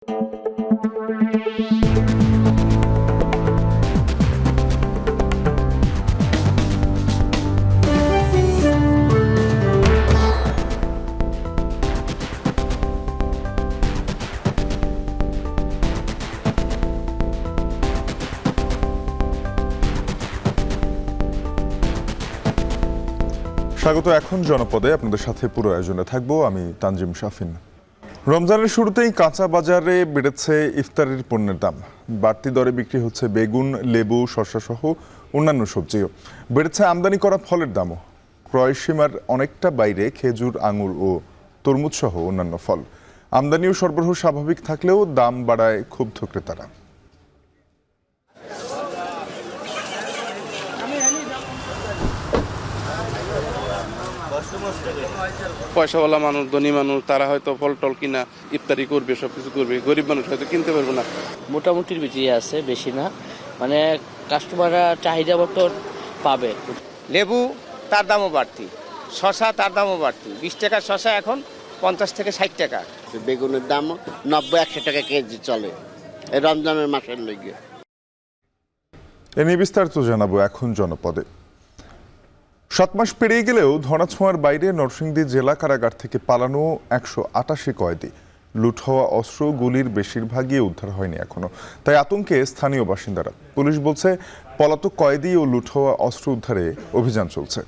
স্বাগত এখন জনপদে, আপনাদের সাথে পুরো আয়োজনে থাকবো আমি তানজিম শাফিন। রমজানের শুরুতেই কাঁচা বাজারে বেড়েছে ইফতারির পণ্যের দাম। বাড়তি দরে বিক্রি হচ্ছে বেগুন, লেবু, শসা সহ অন্যান্য সবজিও। বেড়েছে আমদানি করা ফলের দামও। ক্রয় সীমার অনেকটা বাইরে খেজুর, আঙুর ও তরমুজ সহ অন্যান্য ফল। আমদানি ও সরবরাহ স্বাভাবিক থাকলেও দাম বাড়ায় ক্ষুব্ধ ক্রেতারা। পয়সাওয়ালা মানুষ, ধনী মানুষ, তারা হয়তো ফল টল কিনা ইফতারি করবে, সবকিছু করবে। গরিব মানুষ হয়তো কিনতে পারবে না। মোটামুটির বেশি আছে, বেশি না, মানে কাস্টমাররা চাহিদা মতো পাবে। লেবু তার দামও বাড়তি, শশা তার দামও বাড়তি। 20 টাকার শশা এখন 50 থেকে 60 টাকা। বেগুনের দাম 90-100 টাকা কেজি চলে এই রমজানের মাসের লেগে। এ নিয়ে বিস্তারিত জানাবো এখন জনপদে। 7 মাস পেরিয়ে গেলেও ধরাছোঁয়ার বাইরে নরসিংদী জেলা কারাগার থেকে পালানো 188 কয়েদি। লুট হওয়া অস্ত্র, গুলির বেশিরভাগই উদ্ধার হয়নি এখনো, তাই আতঙ্কে স্থানীয় বাসিন্দারা। পুলিশ বলছে পলাতক কয়েদি ও লুট হওয়া অস্ত্র উদ্ধারে অভিযান চলছে।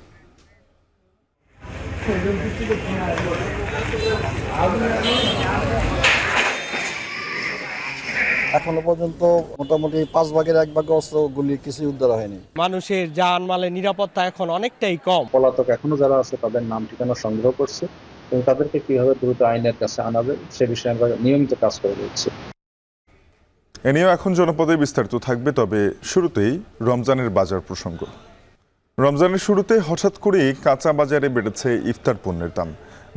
এখনো পর্যন্ত মোটামুটি 5 ভাগের 1 ভাগ অস্ত্র, গুলি কিছুই উদ্ধার হয়নি। মানুষের জানমালের নিরাপত্তা এখন অনেকটাই কম। পলাতক এখনো যারা আছে তাদের নাম ঠিকানা সংগ্রহ করছে এবং তাদেরকে কিভাবে দ্রুত আইনের কাছে আনাবে সে বিষয়ে আমরা নিয়মিত কাজ করে যাচ্ছি। এ নিয়েও এখন জনপদে বিস্তারিত থাকবে, তবে শুরুতেই রমজানের বাজার প্রসঙ্গ। রমজানের শুরুতে হঠাৎ করেই কাঁচা বাজারে বেড়েছে ইফতার পণ্যের দাম।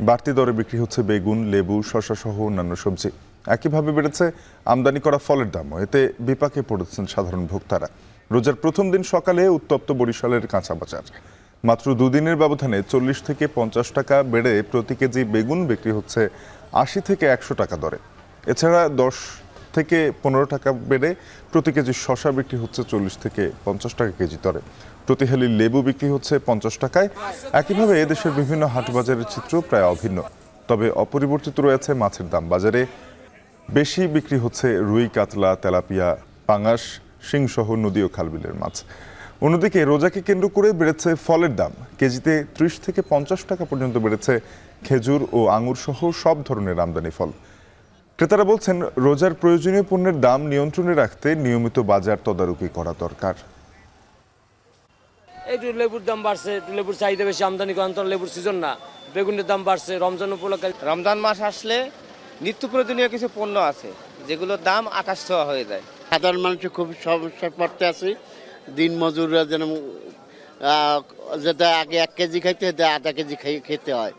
বাড়তি দরে বিক্রি হচ্ছে বেগুন, লেবু, শসা সহ অন্যান্য সবজি। একইভাবে বেড়েছে আমদানি করা ফলের দামও। এতে বিপাকে পড়েছেন সাধারণ ভোক্তারা। রোজার প্রথম দিন সকালে উত্তপ্ত বরিশালের কাঁচা বাজার। মাত্র 2 দিনের ব্যবধানে 40 থেকে 50 টাকা বেড়ে প্রতি কেজি বেগুন বিক্রি হচ্ছে 80 থেকে 100 টাকা দরে। এছাড়া 10 থেকে 15 টাকা বেড়ে প্রতি কেজি শসা বিক্রি হচ্ছে 40 থেকে 50 টাকা কেজি দরে। প্রতি হেলি লেবু বিক্রি হচ্ছে 50 টাকায়। একইভাবে দেশের বিভিন্ন হাট বাজারের চিত্র প্রায় অভিন্ন, তবে অপরিবর্তিত রয়েছে মাছের দাম। বাজারে বেশি বিক্রি হচ্ছে রুই, কাতলা, তেলাপিয়া, পাঙাশ, শিংসহ নদী ও খালবিলের মাছ। অন্যদিকে রোজাকে কেন্দ্র করে বেড়েছে ফলের দাম। কেজিতে 30 থেকে 50 টাকা পর্যন্ত বেড়েছে খেজুর ও আঙুর সহ সব ধরনের আমদানি ফল। ক্রেতারা বলছেন রোজার প্রয়োজনীয় পণ্যের দাম নিয়ন্ত্রণে রাখতে নিয়মিত বাজার তদারকি করা দরকার। একটু লেবুর দাম বাড়ছে, একটু লেবুর চাহিদা বেশি, আমদানি করার লেবুর সিজন না, বেগুনের দাম বাড়ছে। রমজান উপলক্ষে রমজান মাস আসলে নিত্য প্রয়োজনীয় কিছু পণ্য আছে যেগুলোর দাম আকাশ ছোঁয়া হয়ে যায়। সাধারণ মানুষের খুব সমস্যায় পড়তে আছে। দিন মজুররা যেন যেটা আগে 1 কেজি খাইতে আধা কেজি খেতে হয়।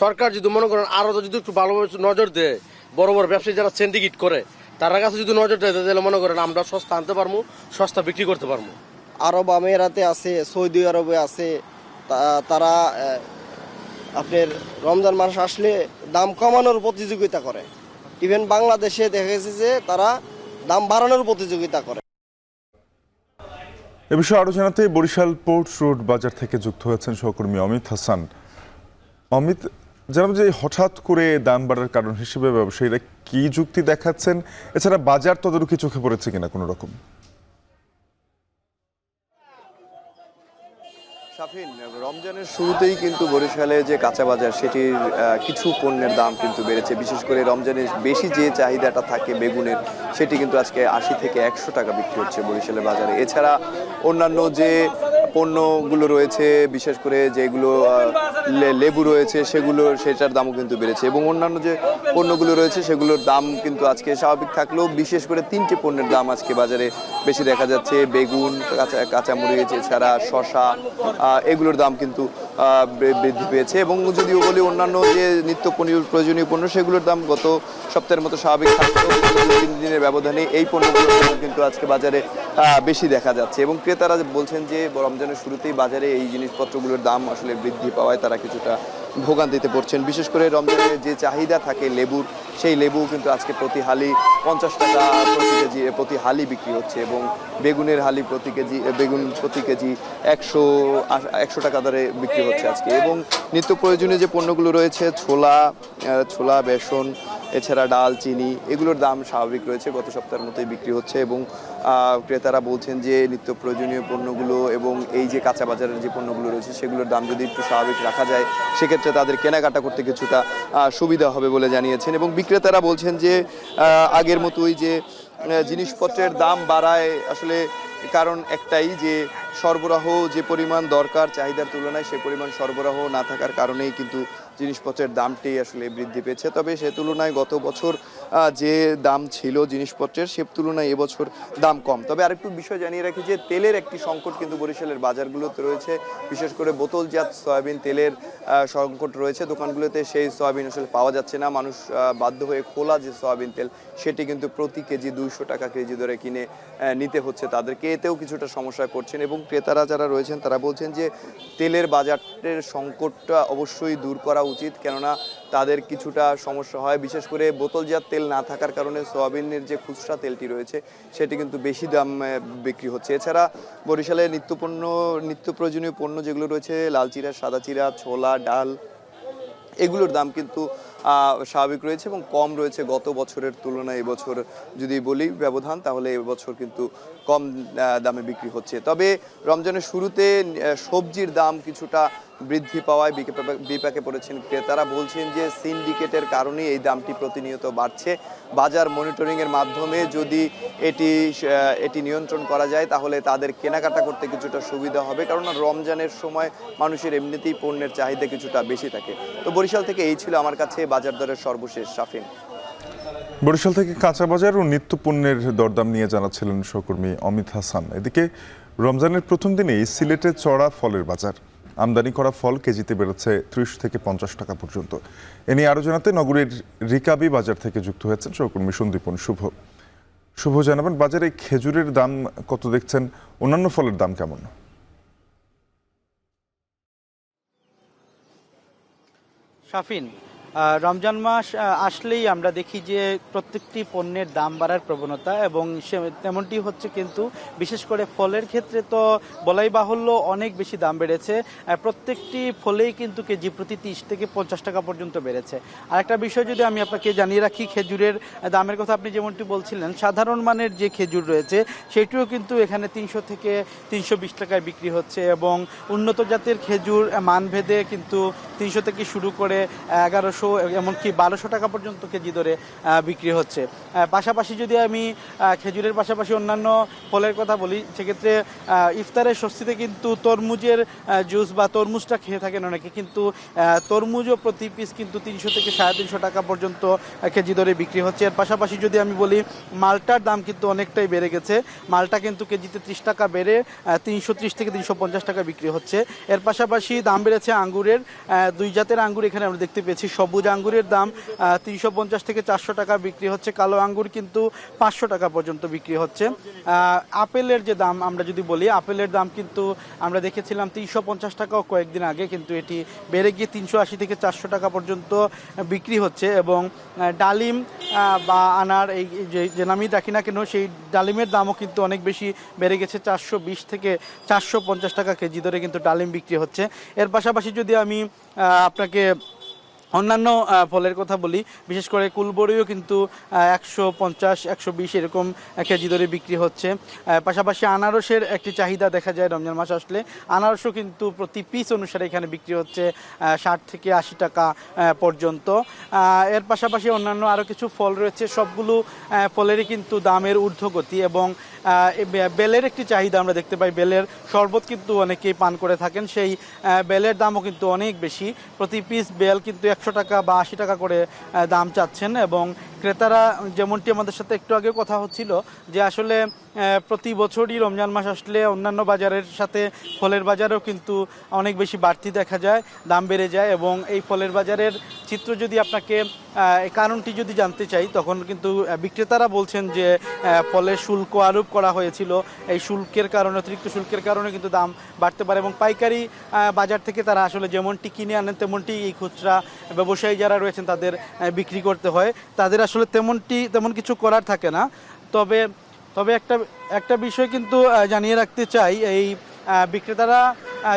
সরকার যদি মনে করেন আরো যদি একটু ভালোভাবে নজর দেয়, বড় বড় ব্যবসায়ী যারা সিন্ডিকেট করে তার কাছে যদি নজর দেয়, তাহলে মনে করেন আমরা সস্তা আনতে পারবো, সস্তা বিক্রি করতে পারবো। আরব আমিরাতে আছে, সৌদি আরবে আছে, তারা আপনার রমজান মাস আসলে দাম কমানোর প্রতিযোগিতা করে। ইভেন বাংলাদেশে দেখা গেছে যে তারা দাম বাড়ানোর প্রতিযোগিতা করে। এ বিষয়ে আরো জানাতে বরিশাল পোর্ট রোড বাজার থেকে যুক্ত হয়েছেন সহকর্মী অমিত হাসান। অমিত, জানাবো যে হঠাৎ করে দাম বাড়ার কারণ হিসেবে ব্যবসায়ীরা কি যুক্তি দেখাচ্ছেন? এছাড়া বাজার তদারকি চোখে পড়েছে কিনা কোনো রকম? শাফিন, রমজানের শুরুতেই কিন্তু বরিশালে যে কাঁচা বাজার সেটির কিছু পণ্যের দাম কিন্তু বেড়েছে। বিশেষ করে রমজানের বেশি যে চাহিদাটা থাকে বেগুনের, সেটি কিন্তু আজকে 80 থেকে 100 টাকা বিক্রি হচ্ছে বরিশালের বাজারে। এছাড়া অন্যান্য যে পণ্যগুলো রয়েছে, বিশেষ করে যেগুলো লেবু রয়েছে সেটার দামও কিন্তু বেড়েছে এবং অন্যান্য যে পণ্যগুলো রয়েছে সেগুলোর দাম কিন্তু আজকে স্বাভাবিক থাকলেও বিশেষ করে 3টে পণ্যের দাম আজকে বাজারে বেশি দেখা যাচ্ছে। বেগুন, কাঁচামরিচ, এছাড়া শসা, এগুলোর দাম কিন্তু বৃদ্ধি পেয়েছে। এবং যদিও বলি অন্যান্য যে নিত্য প্রয়োজনীয় পণ্য সেগুলোর দাম গত সপ্তাহের মতো স্বাভাবিক থাকলেও 3 দিনের ব্যবধানে এই পণ্যগুলোর দাম কিন্তু আজকে বাজারে বেশি দেখা যাচ্ছে এবং ক্রেতারা বলছেন যে রমজানের শুরুতেই বাজারে এই জিনিসপত্রগুলোর দাম আসলে বৃদ্ধি পাওয়ায় তারা কিছুটা ভোগান্তিতে পড়ছেন। বিশেষ করে রমজানের যে চাহিদা থাকে লেবুর, সেই লেবু কিন্তু আজকে প্রতি হালি 50 টাকা প্রতি হালি বিক্রি হচ্ছে এবং বেগুনের হালি বেগুন প্রতি কেজি 100 টাকা দরে বিক্রি হচ্ছে আজকে। এবং নিত্য প্রয়োজনীয় যে পণ্যগুলো রয়েছে ছোলা বেসন এছাড়া ডাল চিনি এগুলোর দাম স্বাভাবিক রয়েছে, গত সপ্তাহের মতোই বিক্রি হচ্ছে এবং ক্রেতারা বলছেন যে নিত্য প্রয়োজনীয় পণ্যগুলো এবং এই যে কাঁচা বাজারের যে পণ্যগুলো রয়েছে সেগুলোর দাম যদি একটু স্বাভাবিক রাখা যায় সেক্ষেত্রে তাদের কেনাকাটা করতে কিছুটা সুবিধা হবে বলে জানিয়েছেন। এবং বিক্রেতারা বলছেন যে আগের মতোই যে জিনিসপত্রের দাম বাড়ায় আসলে কারণ একটাই, যে সরবরাহ যে পরিমাণ দরকার চাহিদার তুলনায় সে পরিমাণ সরবরাহ না থাকার কারণেই কিন্তু জিনিসপত্রের দামটি আসলে বৃদ্ধি পেয়েছে। তবে সে তুলনায় গত বছর যে দাম ছিল জিনিসপত্রের সে তুলনায় এবছর দাম কম। তবে আরেকটু বিষয় জানিয়ে রাখি যে তেলের একটি সংকট কিন্তু বরিশালের বাজারগুলোতে রয়েছে, বিশেষ করে বোতলজাত সয়াবিন তেলের সংকট রয়েছে দোকানগুলোতে। সেই সয়াবিন আসলে পাওয়া যাচ্ছে না, মানুষ বাধ্য হয়ে খোলা যে সয়াবিন তেল সেটি কিন্তু প্রতি কেজি 200 টাকা কেজি ধরে কিনে নিতে হচ্ছে তাদেরকে, এতেও কিছুটা সমস্যায় পড়ছেন। এবং ক্রেতারা যারা রয়েছেন তারা বলছেন যে তেলের বাজারের সংকটটা অবশ্যই দূর করা উচিত, কেননা তাদের কিছুটা সমস্যা হয়, বিশেষ করে বোতলজাত তেল না থাকার কারণে সয়াবিনের যে খুচরা তেলটি রয়েছে সেটি কিন্তু বেশি দাম বিক্রি হচ্ছে। এছাড়া বরিশালে নিত্য প্রয়োজনীয় পণ্য যেগুলো রয়েছে লাল চিরা, সাদা চিরা, ছোলা, ডাল এগুলোর দাম কিন্তু স্বাভাবিক রয়েছে এবং কম রয়েছে গত বছরের তুলনায়। এবছর যদি বলি ব্যবধান তাহলে এবছর কিন্তু কম দামে বিক্রি হচ্ছে। তবে রমজানের শুরুতে সবজির দাম কিছুটা বৃদ্ধি পাওয়ায় বিপাকে পড়েছেন ক্রেতারা, বলছেন যে সিন্ডিকেটের কারণে এই দামটি প্রতিনিয়ত বাড়ছে। বাজার মনিটরিংয়ের মাধ্যমে যদি এটি নিয়ন্ত্রণ করা যায় তাহলে তাদের কেনাকাটা করতে কিছুটা সুবিধা হবে, কারণ রমজানের সময় মানুষের এমনিতেই পণ্যের চাহিদা কিছুটা বেশি থাকে। তো বরিশাল থেকে এই ছিল আমার কাছে বাজার দরের সর্বশেষ। শাফিন। বরিশাল থেকে কাঁচা বাজার ও নিত্য পণ্যের দরদাম নিয়ে জানাচ্ছিলেন সহকর্মী অমিত হাসান। এদিকে রমজানের প্রথম দিনেই সিলেটে চড়া ফলের বাজার, আমদানি করা ফল কেজিতে বেড়েছে 30 থেকে 50 টাকা পর্যন্ত। এ নিয়ে আরও জানাতে নগরীর রিকাবি বাজার থেকে যুক্ত হয়েছেন সহকর্মী সন্দীপন শুভ জানাবেন বাজারে খেজুরের দাম কত দেখছেন, অন্যান্য ফলের দাম কেমন? শাফিন, রমজান মাস আসলেই আমরা দেখি যে প্রত্যেকটি পণ্যের দাম বাড়ার প্রবণতা এবং তেমনটি হচ্ছে, কিন্তু বিশেষ করে ফলের ক্ষেত্রে তো বলাই বাহুল্য অনেক বেশি দাম বেড়েছে। প্রত্যেকটি ফলেই কিন্তু কেজি প্রতি 30 থেকে 50 টাকা পর্যন্ত বেড়েছে। আর একটা বিষয় যদি আমি আপনাকে জানিয়ে রাখি, খেজুরের দামের কথা আপনি যেমনটি বলছিলেন, সাধারণ মানের যে খেজুর রয়েছে সেটিও কিন্তু এখানে 300 থেকে 320 টাকায় বিক্রি হচ্ছে এবং উন্নত জাতের খেজুর মানভেদে কিন্তু 300 থেকে শুরু করে 1100 এমনকি 1200 টাকা পর্যন্ত কেজি ধরে বিক্রি হচ্ছে। পাশাপাশি যদি আমি খেজুরের পাশাপাশি অন্যান্য ফলের কথা বলি, সেক্ষেত্রে ইফতারের স্বস্তিতে কিন্তু তরমুজের জুস বা তরমুজটা খেয়ে থাকেন অনেকে, কিন্তু তরমুজও প্রতি পিস কিন্তু 300 থেকে 350 টাকা পর্যন্ত কেজি ধরে বিক্রি হচ্ছে। এর পাশাপাশি যদি আমি বলি, মালটার দাম কিন্তু অনেকটাই বেড়ে গেছে। মালটা কিন্তু কেজিতে 30 টাকা বেড়ে 330 থেকে 350 টাকা বিক্রি হচ্ছে। এর পাশাপাশি দাম বেড়েছে আঙ্গুরের, দুই জাতের আঙ্গুর এখানে আমরা দেখতে পেয়েছি। সবুজ আঙ্গুরের দাম 350 থেকে 400 টাকা বিক্রি হচ্ছে, কালো আঙ্গুর কিন্তু 500 টাকা পর্যন্ত বিক্রি হচ্ছে। আপেলের যে দাম আমরা যদি বলি, আপেলের দাম কিন্তু আমরা দেখেছিলাম 350 টাকাও কয়েকদিন আগে, কিন্তু এটি বেড়ে গিয়ে 380 থেকে 400 টাকা পর্যন্ত বিক্রি হচ্ছে। এবং ডালিম বা আনার এই যে নামই রাখি না কেন, সেই ডালিমের দামও কিন্তু অনেক বেশি বেড়ে গেছে, 420 থেকে 450 টাকা কেজি ধরে কিন্তু ডালিম বিক্রি হচ্ছে। এর পাশাপাশি যদি আমি আপনাকে অন্যান্য ফলের কথা বলি, বিশেষ করে কুলবড়িও কিন্তু 150, 120 এরকম কেজি ধরে বিক্রি হচ্ছে। পাশাপাশি আনারসের একটি চাহিদা দেখা যায় রমজান মাস আসলে, আনারসও কিন্তু প্রতি পিস অনুসারে এখানে বিক্রি হচ্ছে 60 থেকে 80 টাকা পর্যন্ত। এর পাশাপাশি অন্যান্য আরও কিছু ফল রয়েছে, সবগুলো ফলেরই কিন্তু দামের ঊর্ধ্বগতি। এবং বেলের একটি চাহিদা আমরা দেখতে পাই, বেলের শরবত কিন্তু অনেকেই পান করে থাকেন, সেই বেলের দামও কিন্তু অনেক বেশি। প্রতি পিস বেল কিন্তু 100 টাকা বা 80 টাকা করে দাম চাচ্ছেন। এবং ক্রেতারা, যেমনটি আমাদের সাথে একটু আগে কথা হচ্ছিল, যে আসলে প্রতি বছরই রমজান মাস আসলে অন্যান্য বাজারের সাথে ফলের বাজারেও কিন্তু অনেক বেশি বাড়তি দেখা যায়, দাম বেড়ে যায়। এবং এই ফলের বাজারের চিত্র যদি আপনাকে এই কারণটি যদি জানতে চাই, তখন কিন্তু বিক্রেতারা বলছেন যে ফলের শুল্ক আরোপ করা হয়েছিল, এই শুল্কের কারণে, অতিরিক্ত শুল্কের কারণে কিন্তু দাম বাড়তে পারে। এবং পাইকারি বাজার থেকে তারা আসলে যেমনটি কিনে আনেন তেমনটি এই খুচরা ব্যবসায়ী যারা রয়েছেন তাদের বিক্রি করতে হয়, তাদের আসলে তেমন কিছু করার থাকে না। তবে একটা বিষয় কিন্তু জানিয়ে রাখতে চাই, এই বিক্রেতারা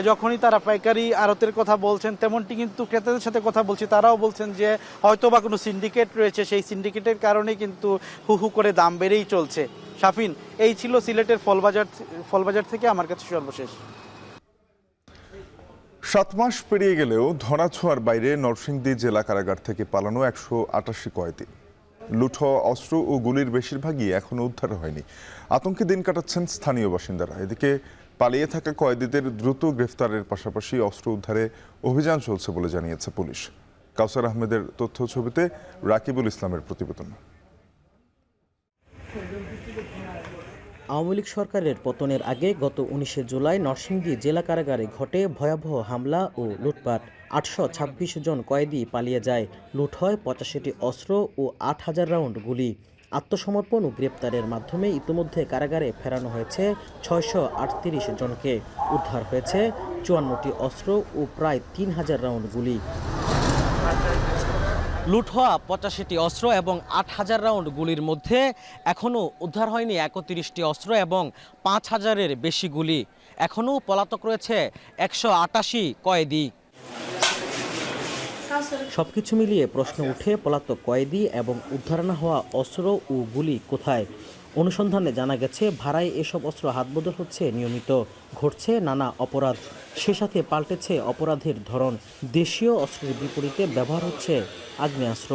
যখনই তারা পাইকারি আড়তের কথা বলছেন, তেমনটি কিন্তু ক্রেতাদের সাথে কথা বলছি, তারাও বলছেন যে হয়তো বা কোনো সিন্ডিকেট রয়েছে, সেই সিন্ডিকেটের কারণেই কিন্তু হু করে দাম বেড়েই চলছে। শাফিন, এই ছিল সিলেটের ফলবাজার থেকে আমার কাছে সর্বশেষ। 7 মাস পেরিয়ে গেলেও ধরাছোঁয়ার বাইরে নরসিংদী জেলা কারাগার থেকে পালানো 188 কয়েদি। লুট হওয়া অস্ত্র ও গুলির বেশিরভাগই এখনো উদ্ধার হয়নি। আতঙ্কে দিন কাটাচ্ছেন স্থানীয় বাসিন্দারা। এদিকে পালিয়ে থাকা কয়েদিদের দ্রুত গ্রেফতারের পাশাপাশি অস্ত্র উদ্ধারে অভিযান চলছে বলে জানিয়েছে পুলিশ। কাউসার আহমেদের তথ্য ছবিতে রাকিবুল ইসলামের প্রতিবেদন। আওয়ামী লীগ সরকারের পতনের আগে গত 19 জুলাই নরসিংদী জেলা কারাগারে ঘটে ভয়াবহ হামলা ও লুটপাট। 826 জন কয়েদি পালিয়ে যায়। লুট হয় 85টি অস্ত্র ও 8000 রাউন্ড গুলি। আত্মসমর্পণ ও গ্রেপ্তারের মাধ্যমে ইতিমধ্যে কারাগারে ফেরানো হয়েছে 638 জনকে। উদ্ধার হয়েছে 54টি অস্ত্র ও প্রায় 3000 রাউন্ড গুলি। লুট হওয়া 85টি অস্ত্র এবং 8000 রাউন্ড গুলির মধ্যে এখনও উদ্ধার হয়নি 31টি অস্ত্র এবং 5000-এর বেশি গুলি। এখনও পলাতক রয়েছে 188 কয়েদি। সবকিছু মিলিয়ে প্রশ্ন উঠে, পলাতক কয়েদি এবং উদ্ধার না হওয়া অস্ত্র ও গুলি কোথায়? অনুসন্ধানে জানা গেছে ভাড়ায় এসব অস্ত্র হাতবদল হচ্ছে নিয়মিত। ঘটছে নানা অপরাধ, সে সাথে পাল্টেছে অপরাধের ধরন। দেশীয় অস্ত্রের বিপরীতে ব্যবহার হচ্ছে আগ্নেয়াস্ত্র।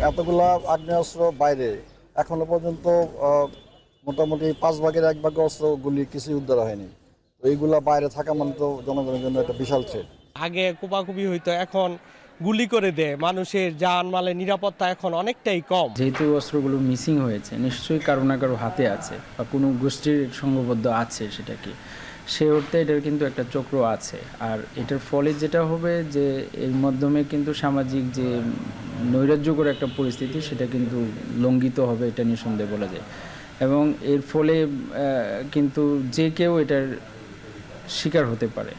এতগুলা আগ্নেয়াস্ত্র বাইরে এখনো পর্যন্ত মোটামুটি 5 ভাগের 1 ভাগ অস্ত্র গুলি কিছুই উদ্ধার হয়নি। তো এইগুলা বাইরে থাকা মানে তো জনগণের জন্য একটা বিশাল থ্রেট। আগে কোপাকুপি হইতো, এখন গুলি করে দেয়। মানুষের জানমালের নিরাপত্তা এখন অনেকটাই কম। যেহেতু অস্ত্রগুলো মিসিং হয়েছে, নিশ্চয়ই কারো না কারো হাতে আছে বা কোনো গোষ্ঠীর সংঘবদ্ধ আছে, সেটা কি সে অর্থে এটার কিন্তু একটা চক্র আছে। আর এটার ফলে যেটা হবে যে এর মাধ্যমে কিন্তু সামাজিক যে নৈরাজ্যকর একটা পরিস্থিতি, সেটা কিন্তু লঙ্ঘিত হবে, এটা নিঃসন্দেহে বলা যায়। এবং এর ফলে কিন্তু যে কেউ এটার শিকার হতে পারে।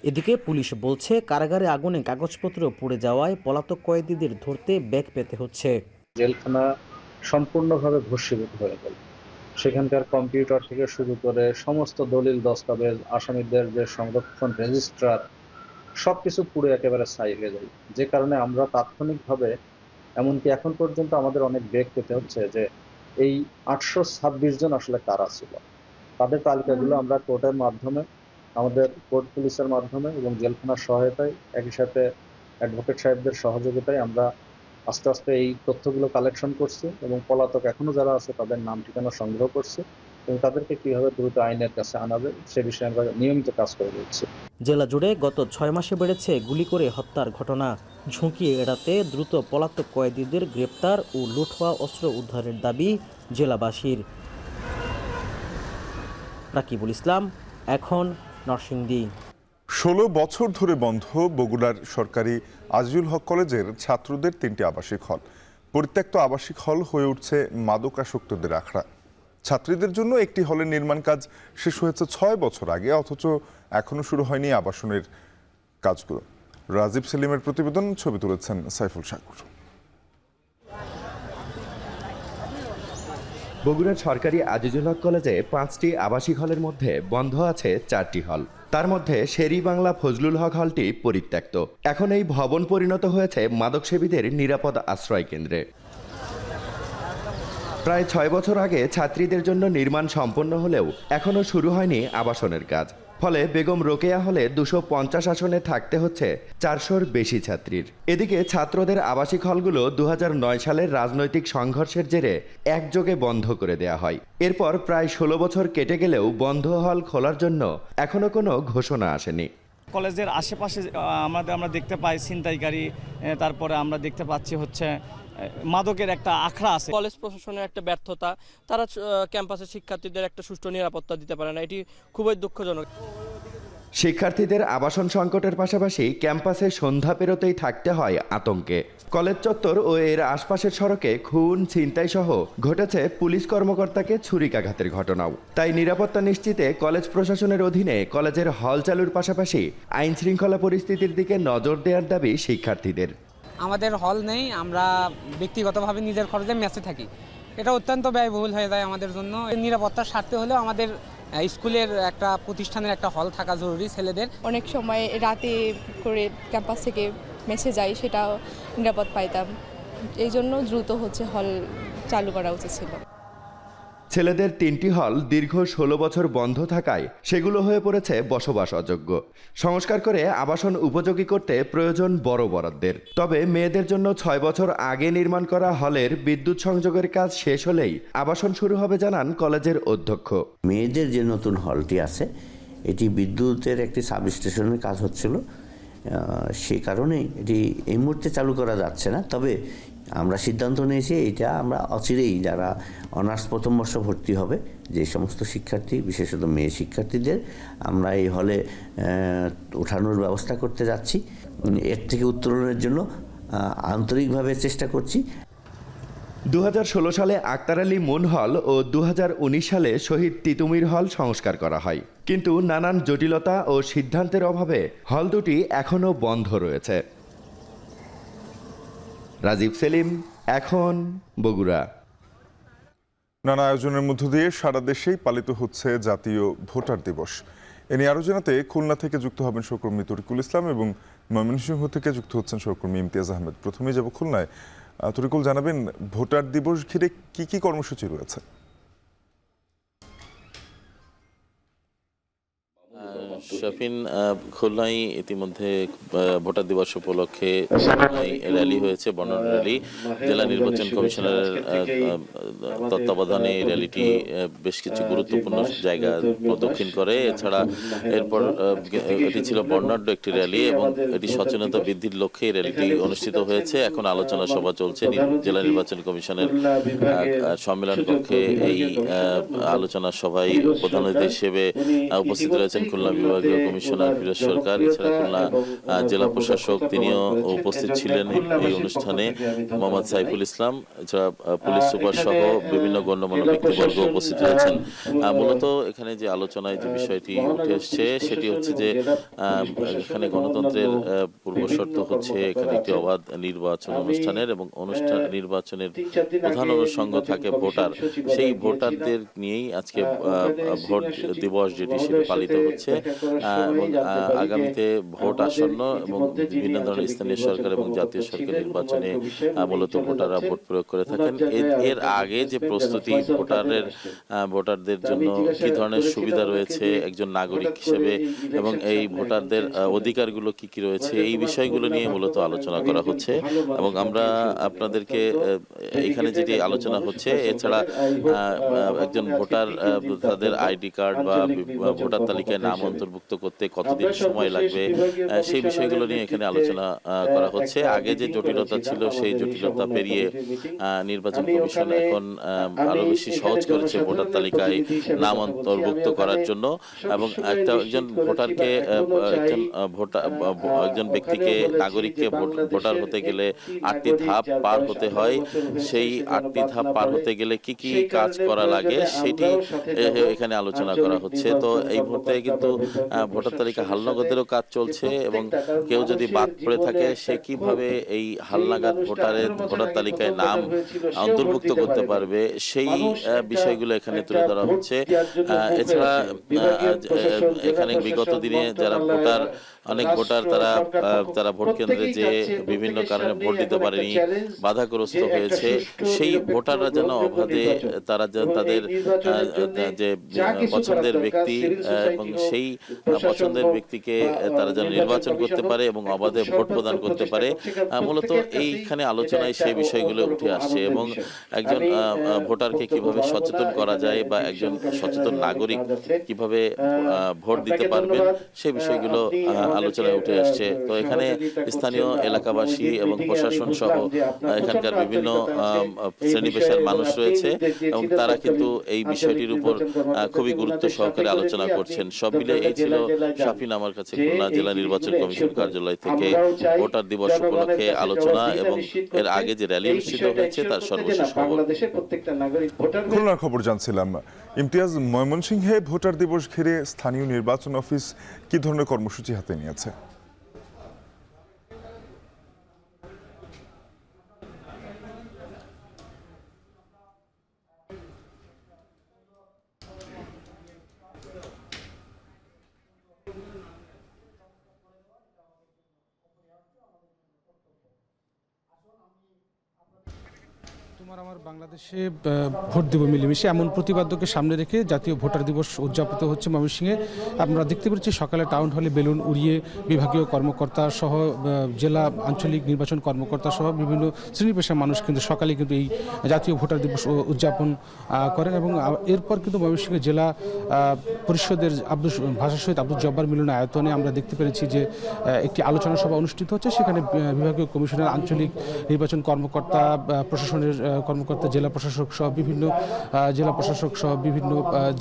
এদিকে পুলিশ বলছে, কারাগারে আগুনে কাগজপত্র পুড়ে যাওয়ায় পলাতক কয়েদিদের ধরতে বেগ পেতে হচ্ছে। জেলখানা সম্পূর্ণভাবে ভস্মীভূত হয়ে গেল। সেখানকার কম্পিউটার থেকে শুরু করে সমস্ত দলিল দস্তাবেজ, আসামিদের যে সংরক্ষণ রেজিস্ট্রার, সবকিছু পুরো একেবারে ছাই হয়ে যায়। যে কারণে আমরা তাৎক্ষণিকভাবে, এমনকি এখন পর্যন্ত আমাদের অনেক বেগ পেতে হচ্ছে যে এই 826 জন আসলে কারা ছিল। তাদের তালিকাগুলো আমরা কোর্টের মাধ্যমে, আমাদের কোর্ট পুলিশের মাধ্যমে এবং জেলখানার সহায়তায়, একই সাথে অ্যাডভোকেট সাহেবদের সহযোগিতায় আমরা আস্তে আস্তে এই তথ্যগুলো কালেকশন করছি এবং পলাতক এখনো যারা আছে তাদের নাম ঠিকানা সংগ্রহ করছি এবং তাদেরকে কিভাবে দ্রুত আইনের কাছে আনাবে সে বিষয়ে আমরা নিয়মিত কাজ করে যাচ্ছি। জেলা জুড়ে গত 6 মাসে বেড়েছে গুলি করে হত্যার ঘটনা। ঝুঁকি এড়াতে দ্রুত পলাতক কয়েদিদের গ্রেপ্তার ও লুট হওয়া অস্ত্র উদ্ধারের দাবি জেলাবাসীর। রাকিবুল ইসলাম, এখন নরসিংদী। 16 বছর ধরে বন্ধ বগুড়ার সরকারি আজিজুল হক কলেজের ছাত্রদের 3টি আবাসিক হল। পরিত্যক্ত আবাসিক হল হয়ে উঠছে মাদকাসক্তদের আখড়া। ছাত্রীদের জন্য একটি হলের নির্মাণ কাজ শেষ হয়েছে 6 বছর আগে, অথচ এখনো শুরু হয়নি আবাসনের কাজগুলো। রাজীব সেলিমের প্রতিবেদন, ছবি তুলেছেন সাইফুল সাগর। বগুড়ার সরকারি আজিজুল হক কলেজে 5টি আবাসিক হলের মধ্যে বন্ধ আছে 4টি হল। তার মধ্যে শেরি বাংলা ফজলুল হক হলটি পরিত্যক্ত। এখন এই ভবন পরিণত হয়েছে মাদকসেবীদের নিরাপদ আশ্রয় কেন্দ্রে। প্রায় 6 বছর আগে ছাত্রীদের জন্য নির্মাণ সম্পন্ন হলেও এখনও শুরু হয়নি আবাসনের কাজ। ফলে বেগম রোকেয়া হলে 250 আসনে থাকতে হচ্ছে 400-র বেশি ছাত্রীর। এদিকে ছাত্রদের আবাসিক হলগুলো 2009 সালের রাজনৈতিক সংঘর্ষের জেরে একযোগে বন্ধ করে দেয়া হয়। এরপর প্রায় 16 বছর কেটে গেলেও বন্ধ হল খোলার জন্য এখনো কোনো ঘোষণা আসেনি। কলেজের আশেপাশে আমরা দেখতে পাই ছিনতাইকারী, তারপরে আমরা দেখতে পাচ্ছি হচ্ছে মাদকের একটা আখড়া আছে। কলেজ প্রশাসনের একটা ব্যর্থতা, তারা ক্যাম্পাসের শিক্ষার্থীদের একটা সুষ্ঠু নিরাপত্তা দিতে পারে না, এটি খুবই দুঃখজনক। শিক্ষার্থীদের আবাসন সংকটের পাশাপাশি ক্যাম্পাসে সন্ধ্যা পেরোতেই থাকতে হয় আতঙ্কে। কলেজ চত্বর ও এর আশপাশের সড়কে খুন, ছিনতাই সহ ঘটেছে পুলিশ কর্মকর্তাকে ছুরিকাঘাতের ঘটনাও। তাই নিরাপত্তা নিশ্চিতে কলেজ প্রশাসনের অধীনে কলেজের হল চালুর পাশাপাশি আইন শৃঙ্খলা পরিস্থিতির দিকে নজর দেওয়ার দাবি শিক্ষার্থীদের। আমাদের হল নেই, আমরা ব্যক্তিগতভাবে নিজের খরচে মেসে থাকি। এটা অত্যন্ত ব্যয়বহুল হয়ে যায় আমাদের জন্য। নিরাপত্তার স্বার্থে হলেও আমাদের স্কুলের একটা প্রতিষ্ঠানের একটা হল থাকা জরুরি ছেলেদের। অনেক সময় রাতে করে ক্যাম্পাস থেকে মেসে যাই, সেটাও নিরাপদ পাইতাম। এই জন্য দ্রুত হল চালু করা উচিত ছিল। ছেলেদের 3টি হল দীর্ঘ 16 বছর বন্ধ থাকায় সেগুলো হয়ে পড়েছে বসবাস অযোগ্য। সংস্কার করে আবাসন উপযোগী করতে প্রয়োজন বড় বরাদ্দের। তবে মেয়েদের জন্য 6 বছর আগে নির্মাণ করা হলের বিদ্যুৎ সংযোগের কাজ শেষ হলেই আবাসন শুরু হবে জানান কলেজের অধ্যক্ষ। মেয়েদের যে নতুন হলটি আছে এটি বিদ্যুতের একটি সাবস্টেশনের কাজ হচ্ছিল, সেই কারণে এটি এই মুহূর্তে চালু করা যাচ্ছে না। তবে আমরা সিদ্ধান্ত নিয়েছি এটা আমরা অচিরেই যারা অনার্স প্রথম বর্ষ ভর্তি হবে যে সমস্ত শিক্ষার্থী, বিশেষত মেয়ে শিক্ষার্থীদের আমরা এই হলে ওঠানোর ব্যবস্থা করতে যাচ্ছি। এর থেকে উত্তরণের জন্য আন্তরিকভাবে চেষ্টা করছি। 2016 সালে আক্তার আলী মুন হল ও 2019 সালে শহীদ তিতুমির হল সংস্কার করা হয়, কিন্তু নানান জটিলতা ও সিদ্ধান্তের অভাবে হল দুটি এখনও বন্ধ রয়েছে। রাজীব সেলিম, এখন বগুড়া। নানা আয়োজনের মধ্য দিয়ে সারা দেশেই পালিত হচ্ছে জাতীয় ভোটার দিবস। এ নিয়ে আরো জানাতে খুলনা থেকে যুক্ত হবেন সহকর্মী তরিকুল ইসলাম এবং ময়মনসিংহ থেকে যুক্ত হচ্ছেন সহকর্মী ইমতিয়াজ আহমেদ। প্রথমেই যাব খুলনায়। তরিকুল, জানাবেন ভোটার দিবস ঘিরে কি কি কর্মসূচি রয়েছে? শাফিন, খুলনায় ইতিমধ্যে ভোটার দিবস উপলক্ষে র্যালি হয়েছে, বর্ণনা র্যালি। জেলা নির্বাচন কমিশনারের তত্ত্বাবধানে এই র্যালিটি বেশ কিছু গুরুত্বপূর্ণ জায়গা প্রদক্ষিণ করে। এছাড়া এরপর এটি ছিল বর্ণাঢ্য একটি র্যালি এবং এটি সচেতনতা বৃদ্ধির লক্ষ্যে এই র্যালিটি অনুষ্ঠিত হয়েছে। এখন আলোচনা সভা চলছে। জেলা নির্বাচন কমিশনের সম্মেলন কক্ষে এই আলোচনা সভায় প্রধান অতিথি হিসেবে উপস্থিত রয়েছেন খুলনা বিভাগীয় কমিশনার ফিরোজ সরকার। এছাড়া খুলনা জেলা প্রশাসক তিনিও উপস্থিত ছিলেন এই অনুষ্ঠানে, মোহাম্মদ সাইফুল ইসলাম। এছাড়া পুলিশ সুপার সহ বিভিন্ন গণ্যমান্য ব্যক্তিবর্গ উপস্থিত রয়েছেন। মূলত এখানে যে আলোচনায় যে বিষয়টি উঠে এসছে সেটি হচ্ছে যে এখানে গণতন্ত্রের পূর্বশর্ত হচ্ছে এখানে একটি অবাধ নির্বাচন অনুষ্ঠানের, এবং অনুষ্ঠান নির্বাচনের প্রধান অনুষঙ্গ থাকে ভোটার। সেই ভোটারদের নিয়েই আজকে ভোট দিবস যেটি সেটি পালিত হচ্ছে এবং আগামীতে ভোট আসন্ন এবং বিভিন্ন ধরনের স্থানীয় সরকার এবং জাতীয় সরকার নির্বাচনে মূলত ভোটাররা ভোট প্রয়োগ করে থাকেন। এর আগে যে প্রস্তুতি ভোটারদের জন্য কি ধরনের সুবিধা রয়েছে একজন নাগরিক হিসেবে এবং এই ভোটারদের অধিকারগুলো কি কি রয়েছে, এই বিষয়গুলো নিয়ে মূলত আলোচনা করা হচ্ছে। এবং আমরা আপনাদেরকে এখানে যেটি আলোচনা হচ্ছে, এছাড়া একজন ভোটার তাদের আইডি কার্ড বা ভোটার তালিকায় নাম অন্তর্ভুক্ত করতে কতদিন সময় লাগবে, সেই বিষয়গুলো নিয়ে এখানে আলোচনা করা হচ্ছে। আগে যে জটিলতা ছিল সেই জটিলতা পেরিয়ে নির্বাচন কমিশন এখন আরো বেশি সহজ করেছে ভোটার তালিকায় নাম অন্তর্ভুক্ত করার জন্য। এবং একজন ভোটারকে একজন ব্যক্তিকে নাগরিককে ভোটার হতে গেলে 8টি ধাপ পার হতে হয়। সেই 8টি ধাপ পার হতে গেলে কি কি কাজ করা লাগে সেটি এখানে আলোচনা করা হচ্ছে। তো এই মুহূর্তে কিন্তু ভোটার তালিকা হালনাগাদেরও কাজ চলছে এবং কেউ যদি বাদ পড়ে থাকে সে কিভাবে এই হালনাগাদ ভোটার তালিকায় নাম অন্তর্ভুক্ত করতে পারবে সেই বিষয়গুলো এখানে তুলে ধরা হচ্ছে। এছাড়া এখানে বিগত দিনে যারা অনেক ভোটার তারা ভোট কেন্দ্রে যে বিভিন্ন কারণে ভোট দিতে পারেনি, বাধাগ্রস্ত হয়েছে, সেই ভোটাররা যেন অবাধে তাদের যে পছন্দের ব্যক্তি এবং সেই পছন্দের ব্যক্তিকে তারা যেন নির্বাচন করতে পারে এবং অবাধে ভোট প্রদান করতে পারে। মূলত এইখানে আলোচনায় সেই বিষয়গুলো উঠে আসছে এবং একজন ভোটারকে কিভাবে সচেতন করা যায় বা একজন সচেতন নাগরিক কিভাবে ভোট দিতে পারবেন সেই বিষয়গুলো আলোচনায় উঠে আসছে। তো এখানে স্থানীয় এলাকাবাসী এবং প্রশাসন সহ এখানকার বিভিন্ন শ্রেণী পেশার মানুষ রয়েছে এবং তারা কিন্তু এই বিষয়টির উপর খুবই গুরুত্ব সহকারে আলোচনা করছেন। সব মিলে এই ছিল শাফিন আমার কাছে খুলনা জেলা নির্বাচন কমিশন কার্যালয় থেকে ভোটার দিবস উপলক্ষে আলোচনা এবং এর আগে যে র্যালি অনুষ্ঠিত হয়েছে তার সর্বশেষ খবর। খুলনার খবর জানছিলাম। ইমতিয়াজ, ময়মনসিংহে ভোটার দিবস ঘিরে স্থানীয় নির্বাচন অফিস কি ধরনের কর্মসূচি হাতে নিয়েছে? তোমার আমার বাংলাদেশে ভোট দেব মিলেমিশে এমন প্রতিপাদ্যকে সামনে রেখে জাতীয় ভোটার দিবস উদযাপিত হচ্ছে ময়মনসিংহে। আমরা দেখতে পাচ্ছি সকালে টাউন হলে বেলুন উড়িয়ে বিভাগীয় কর্মকর্তা সহ জেলা আঞ্চলিক নির্বাচন কর্মকর্তা সহ বিভিন্ন শ্রেণী পেশার মানুষ কিন্তু সকালে কিন্তু এই জাতীয় ভোটার দিবস উদযাপন করেন এবং এরপর কিন্তু ময়মনসিংহে জেলা পরিষদের ভাষা শহীদ আব্দুল জব্বার মিলন আয়তনে আমরা দেখতে পেরেছি যে একটি আলোচনা সভা অনুষ্ঠিত হচ্ছে। সেখানে বিভাগীয় কমিশনের আঞ্চলিক নির্বাচন কর্মকর্তা, প্রশাসনের কর্মকর্তা, জেলা প্রশাসক সহ বিভিন্ন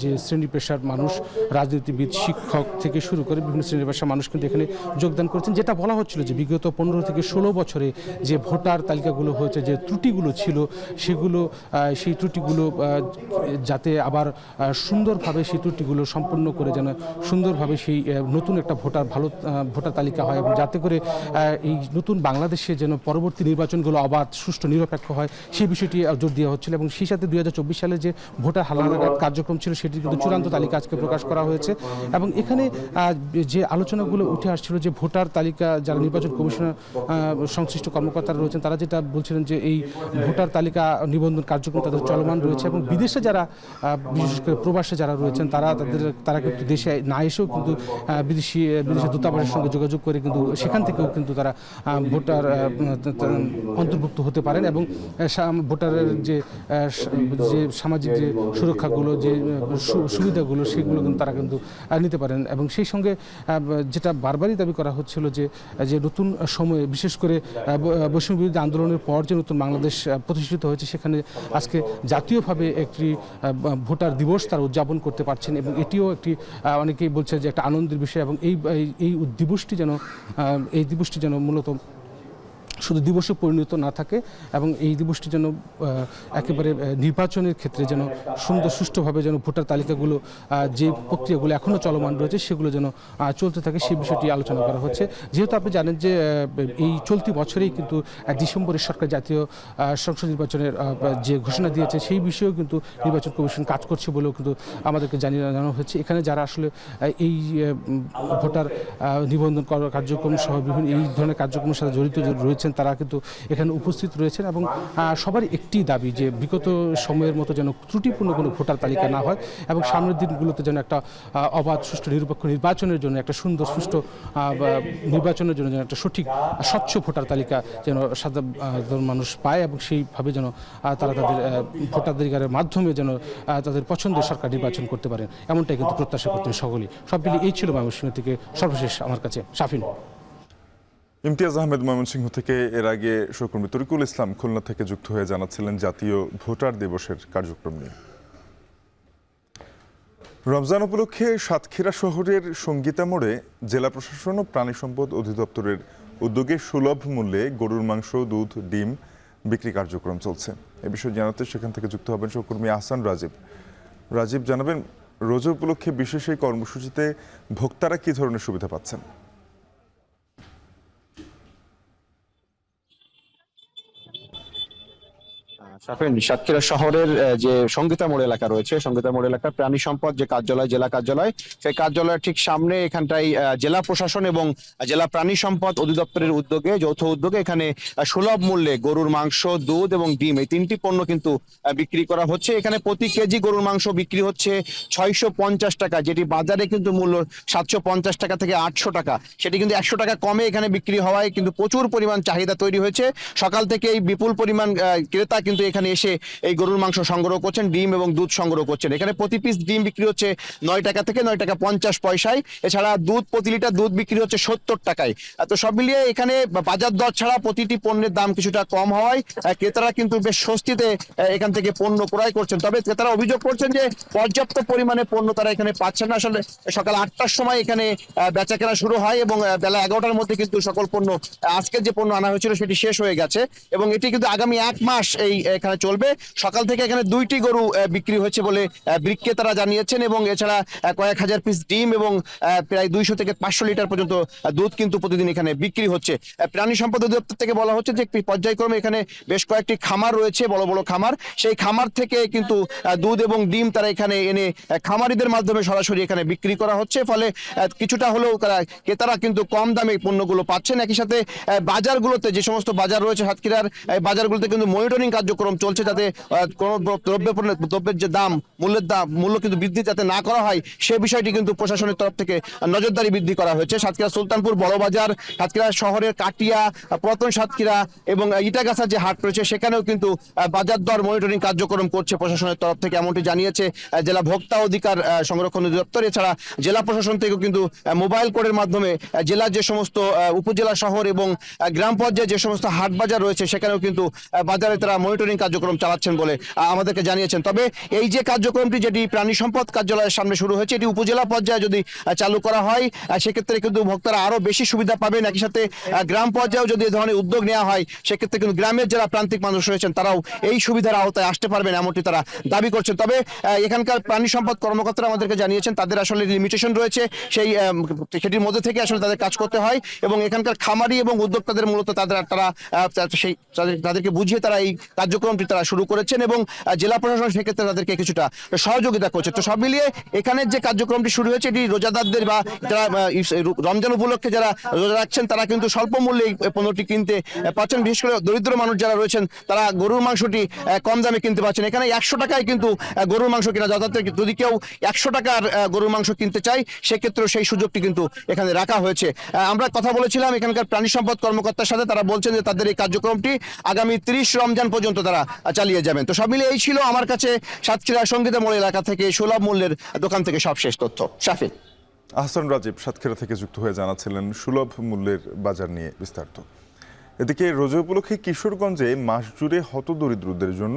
যে শ্রেণী পেশার মানুষ, রাজনীতিবিদ, শিক্ষক থেকে শুরু করে বিভিন্ন শ্রেণী পেশার মানুষ কিন্তু এখানে যোগদান করেছেন। যেটা বলা হচ্ছিল যে বিগত 15 থেকে 16 বছরে যে ভোটার তালিকাগুলো হয়েছে, যে ত্রুটিগুলো ছিল সেই ত্রুটিগুলো যাতে আবার সুন্দরভাবে সেই ত্রুটিগুলো সম্পন্ন করে যেন সুন্দরভাবে সেই নতুন একটা ভোটার তালিকা হয় এবং যাতে করে এই নতুন বাংলাদেশে যেন পরবর্তী নির্বাচনগুলো অবাধ, সুষ্ঠু, নিরপেক্ষ হয় সেই বিষয়টি জোর দেওয়া হচ্ছিল। এবং সেই সাথে 2024 সালে যে ভোটার হালনাগাদ কার্যক্রম ছিল সেটি কিন্তু চূড়ান্ত তালিকা আজকে প্রকাশ করা হয়েছে। এবং এখানে যে আলোচনাগুলো উঠে আসছিল যে ভোটার তালিকা যারা নির্বাচন কমিশনের সংশ্লিষ্ট কর্মকর্তারা রয়েছেন তারা যেটা বলছিলেন যে এই ভোটার তালিকা নিবন্ধন কার্যক্রম তাদের চলমান রয়েছে এবং বিদেশে যারা বিশেষ করে প্রবাসে যারা রয়েছেন তারা কিন্তু দেশে না এসেও কিন্তু বিদেশি দূতাবাসের সঙ্গে যোগাযোগ করে কিন্তু সেখান থেকেও কিন্তু তারা ভোটার অন্তর্ভুক্ত হতে পারেন এবং ভোটারের যে সামাজিক যে সুরক্ষাগুলো, যে সুবিধাগুলো সেগুলো কিন্তু তারা কিন্তু নিতে পারেন। এবং সেই সঙ্গে যেটা বারবারই দাবি করা হচ্ছিল যে নতুন সময়ে বিশেষ করে বৈষম্য বিরোধী আন্দোলনের পর যে নতুন বাংলাদেশ প্রতিষ্ঠিত হয়েছে সেখানে আজকে জাতীয়ভাবে একটি ভোটার দিবস তারা উদযাপন করতে পারছেন এবং এটিও একটি অনেকেই বলছে যে একটা আনন্দের বিষয় এবং এই দিবসটি যেন মূলত শুধু দিবসে পরিণত না থাকে এবং এই দিবসটি যেন একেবারে নির্বাচনের ক্ষেত্রে যেন সুষ্ঠুভাবে যেন ভোটার তালিকাগুলো যে প্রক্রিয়াগুলো এখনও চলমান রয়েছে সেগুলো যেন চলতে থাকে সেই বিষয়টি আলোচনা করা হচ্ছে। যেহেতু আপনি জানেন যে এই চলতি বছরেই কিন্তু ডিসেম্বরের সরকার জাতীয় সংসদ নির্বাচনের যে ঘোষণা দিয়েছে সেই বিষয়েও কিন্তু নির্বাচন কমিশন কাজ করছে বলেও কিন্তু আমাদেরকে জানানো হয়েছে। এখানে যারা আসলে এই ভোটার নিবন্ধন কার্যক্রম সহ বিভিন্ন এই ধরনের কার্যক্রমের সাথে জড়িত রয়েছে তারা কিন্তু এখানে উপস্থিত রয়েছেন এবং সবারই একটি দাবি যে বিগত সময়ের মতো যেন ত্রুটিপূর্ণ কোনো ভোটার তালিকা না হয় এবং সামনের দিনগুলোতে যেন একটা অবাধ, সুষ্ঠু, নিরপেক্ষ নির্বাচনের জন্য একটা সুন্দর সুষ্ঠু নির্বাচনের জন্য যেন একটা সঠিক স্বচ্ছ ভোটার তালিকা যেন সাধারণ মানুষ পায় এবং সেইভাবে যেন তারা তাদের ভোটাধিকারের মাধ্যমে যেন তাদের পছন্দের সরকার নির্বাচন করতে পারেন এমনটাই কিন্তু প্রত্যাশা করতেন সকলেই। সব মিলিয়ে এই ছিল ময়মনসিংহ থেকে সর্বশেষ আমার কাছে শাফিন। ইমতিয়াজ আহমেদ ময়মনসিংহ থেকে। এর আগে সহকর্মী তরিকুল ইসলাম খুলনা থেকে যুক্ত হয়ে জানাচ্ছিলেন জাতীয় ভোটার দিবসের কার্যক্রম নিয়ে। রমজান উপলক্ষে সাতক্ষীরা শহরের সঙ্গীতা মোড়ে জেলা প্রশাসন ও প্রাণী সম্পদ অধিদপ্তরের উদ্যোগে সুলভ মূল্যে গরুর মাংস, দুধ, ডিম বিক্রি কার্যক্রম চলছে। এ বিষয়ে জানাতে সেখান থেকে যুক্ত হবেন সহকর্মী আহসান রাজীব। জানাবেন রোজা উপলক্ষে বিশেষ এই কর্মসূচিতে ভোক্তারা কি ধরনের সুবিধা পাচ্ছেন? সাতক্ষীরা শহরের যে সঙ্গীতা মোড় এলাকা রয়েছে, সঙ্গীতা মোড় এলাকার প্রাণী সম্পদ যে কার্যালয়, জেলা কার্যালয়, সেই কার্যালয়ের ঠিক সামনে এখানটাই জেলা প্রশাসন এবং জেলা প্রাণী সম্পদ অধিদপ্তরের উদ্যোগে, যৌথ উদ্যোগে এখানে সুলভ মূল্যে গরুর মাংস, দুধ এবং ডিম এই তিনটি পণ্য কিন্তু বিক্রি করা হচ্ছে। এখানে প্রতি কেজি গরুর মাংস বিক্রি হচ্ছে 650 টাকা, যেটি বাজারে কিন্তু মূল্য 750 টাকা থেকে 800 টাকা। সেটি কিন্তু 100 টাকা কমে এখানে বিক্রি হওয়ায় কিন্তু প্রচুর পরিমাণ চাহিদা তৈরি হয়েছে। সকাল থেকে এই বিপুল পরিমাণ ক্রেতা কিন্তু এখানে এসে এই গরুর মাংস সংগ্রহ করছেন, ডিম এবং দুধ সংগ্রহ করছেন। এখানে প্রতি পিস ডিম বিক্রি হচ্ছে 9 টাকা থেকে 9 টাকা 50 পয়সায়। এছাড়া দুধ প্রতি লিটার দুধ বিক্রি হচ্ছে 70 টাকায়। তো সব মিলিয়ে এখানে বাজার দর ছাড়া প্রতিটি পণ্যের দাম কিছুটা কম হওয়ায় ক্রেতারা কিন্তু বেশ স্বস্তিতে এখান থেকে পণ্য ক্রয় করছেন। তবে ক্রেতারা অভিযোগ করছেন যে পর্যাপ্ত পরিমাণে পণ্য তারা এখানে পাচ্ছেন না। আসলে সকাল 8টার সময় এখানে বেচা কেনা শুরু হয় এবং বেলা 11টার মধ্যে কিন্তু সকল পণ্য, আজকের যে পণ্য আনা হয়েছিল সেটি শেষ হয়ে গেছে এবং এটি কিন্তু আগামী 1 মাস এখানে চলবে। সকাল থেকে এখানে 2টি গরু বিক্রি হয়েছে বলে বিক্রেতারা জানিয়েছেন এবং এছাড়া কয়েক হাজার পিস ডিম এবং প্রায় 200 থেকে 500 লিটার পর্যন্ত দুধ কিন্তু প্রতিদিন এখানে বিক্রি হচ্ছে। প্রাণী সম্পদ অধিদপ্তর থেকে বলা হচ্ছে যে পর্যায়ক্রমে এখানে বেশ কয়েকটি খামার রয়েছে, বড় বড় খামার। সেই খামার থেকে কিন্তু দুধ এবং ডিম তারা এখানে এনে খামারিদের মাধ্যমে সরাসরি এখানে বিক্রি করা হচ্ছে। ফলে কিছুটা হলেও ক্রেতারা কিন্তু কম দামে পণ্যগুলো পাচ্ছেন। একই সাথে বাজারগুলোতে, যে সমস্ত বাজার রয়েছে সাতক্ষীরার বাজারগুলোতে কিন্তু মনিটরিং কার্যক্রম চলছে, যাতে কোনো দ্রব্যের যে দাম, মূল্য কিন্তু বৃদ্ধি যাতে না করা হয় সে বিষয়টি কিন্তু প্রশাসনের তরফ থেকে নজরদারি বৃদ্ধি করা হয়েছে। সাতক্ষীরা সুলতানপুর বড়বাজার, সাতক্ষীরা শহরের কাটিয়া, পুরাতন সাতক্ষীরা এবং ইটাগাছার যে হাট রয়েছে সেখানেও কিন্তু বাজার দর মনিটরিং কার্যক্রম করছে প্রশাসনের তরফ থেকে, এমনটি জানিয়েছে জেলা ভোক্তা অধিকার সংরক্ষণ অধিদপ্তর। এছাড়া জেলা প্রশাসন থেকেও কিন্তু মোবাইল কোডের মাধ্যমে জেলার যে সমস্ত উপজেলা শহর এবং গ্রাম পর্যায়ে যে সমস্ত হাট বাজার রয়েছে সেখানেও কিন্তু বাজারে তারা মনিটরিং কার্যক্রম চালাচ্ছেন বলে আমাদেরকে জানিয়েছেন। তবে এই যে কার্যক্রমটি, যেটি প্রাণী সম্পদ কার্যালয়ের সামনে শুরু হয়েছে, এটি উপজেলা পর্যায়ে যদি চালু করা হয় সেক্ষেত্রে কিন্তু ভোক্তারা আরো বেশি সুবিধা পাবেন। একই সাথে গ্রাম পর্যায়েও যদি এই ধরনের উদ্যোগ নেওয়া হয় সেক্ষেত্রে কিন্তু গ্রামের যারা প্রান্তিক মানুষ রয়েছেন তারাও এই সুবিধার আওতায় আসতে পারবেন, এমনটি তারা দাবি করছেন। তবে এখানকার প্রাণী সম্পদ কর্মকর্তারা আমাদেরকে জানিয়েছেন তাদের আসলে লিমিটেশন রয়েছে, সেটির মধ্যে থেকে আসলে তাদের কাজ করতে হয় এবং এখানকার খামারি এবং উদ্যোক্তাদের মূলত তাদেরকে বুঝিয়ে তারা এই কার্যক্রমটি তারা শুরু করেছেন এবং জেলা প্রশাসন সেক্ষেত্রে তাদেরকে কিছুটা সহযোগিতা করছে। তো সব মিলিয়ে এখানের যে কার্যক্রমটি শুরু হয়েছে এটি রোজাদারদের বা যারা রমজান উপলক্ষে যারা রোজা রাখছেন তারা কিন্তু স্বল্প মূল্যে এই পণ্যটি কিনতে পাচ্ছেন। বিশেষ করে দরিদ্র মানুষ যারা রয়েছেন তারা গরুর মাংসটি কম দামে কিনতে পাচ্ছেন। এখানে 100 টাকায় কিন্তু গরুর মাংস কিনা যায়, অর্থাৎ যদি কেউ 100 টাকার গরুর মাংস কিনতে চায় সেক্ষেত্রেও সেই সুযোগটি কিন্তু এখানে রাখা হয়েছে। আমরা কথা বলেছিলাম এখানকার প্রাণী সম্পদ কর্মকর্তার সাথে, তারা বলছেন যে তাদের এই কার্যক্রমটি আগামী 30 রমজান পর্যন্ত তারা চালিয়ে যাবেন। তো সব মিলে এই ছিল আমার কাছে সাতক্ষীরা সঙ্গীতা মোড় এলাকা থেকে সুলভ মূল্যের দোকান থেকে সবশেষ তথ্য। শাফিন। আহসান রাজীব সাতক্ষীরা থেকে যুক্ত হয়ে জানাচ্ছিলেন সুলভ মূল্যের বাজার নিয়ে বিস্তারিত। এদিকে রোজা উপলক্ষে কিশোরগঞ্জে মাস জুড়ে হতদরিদ্রদের জন্য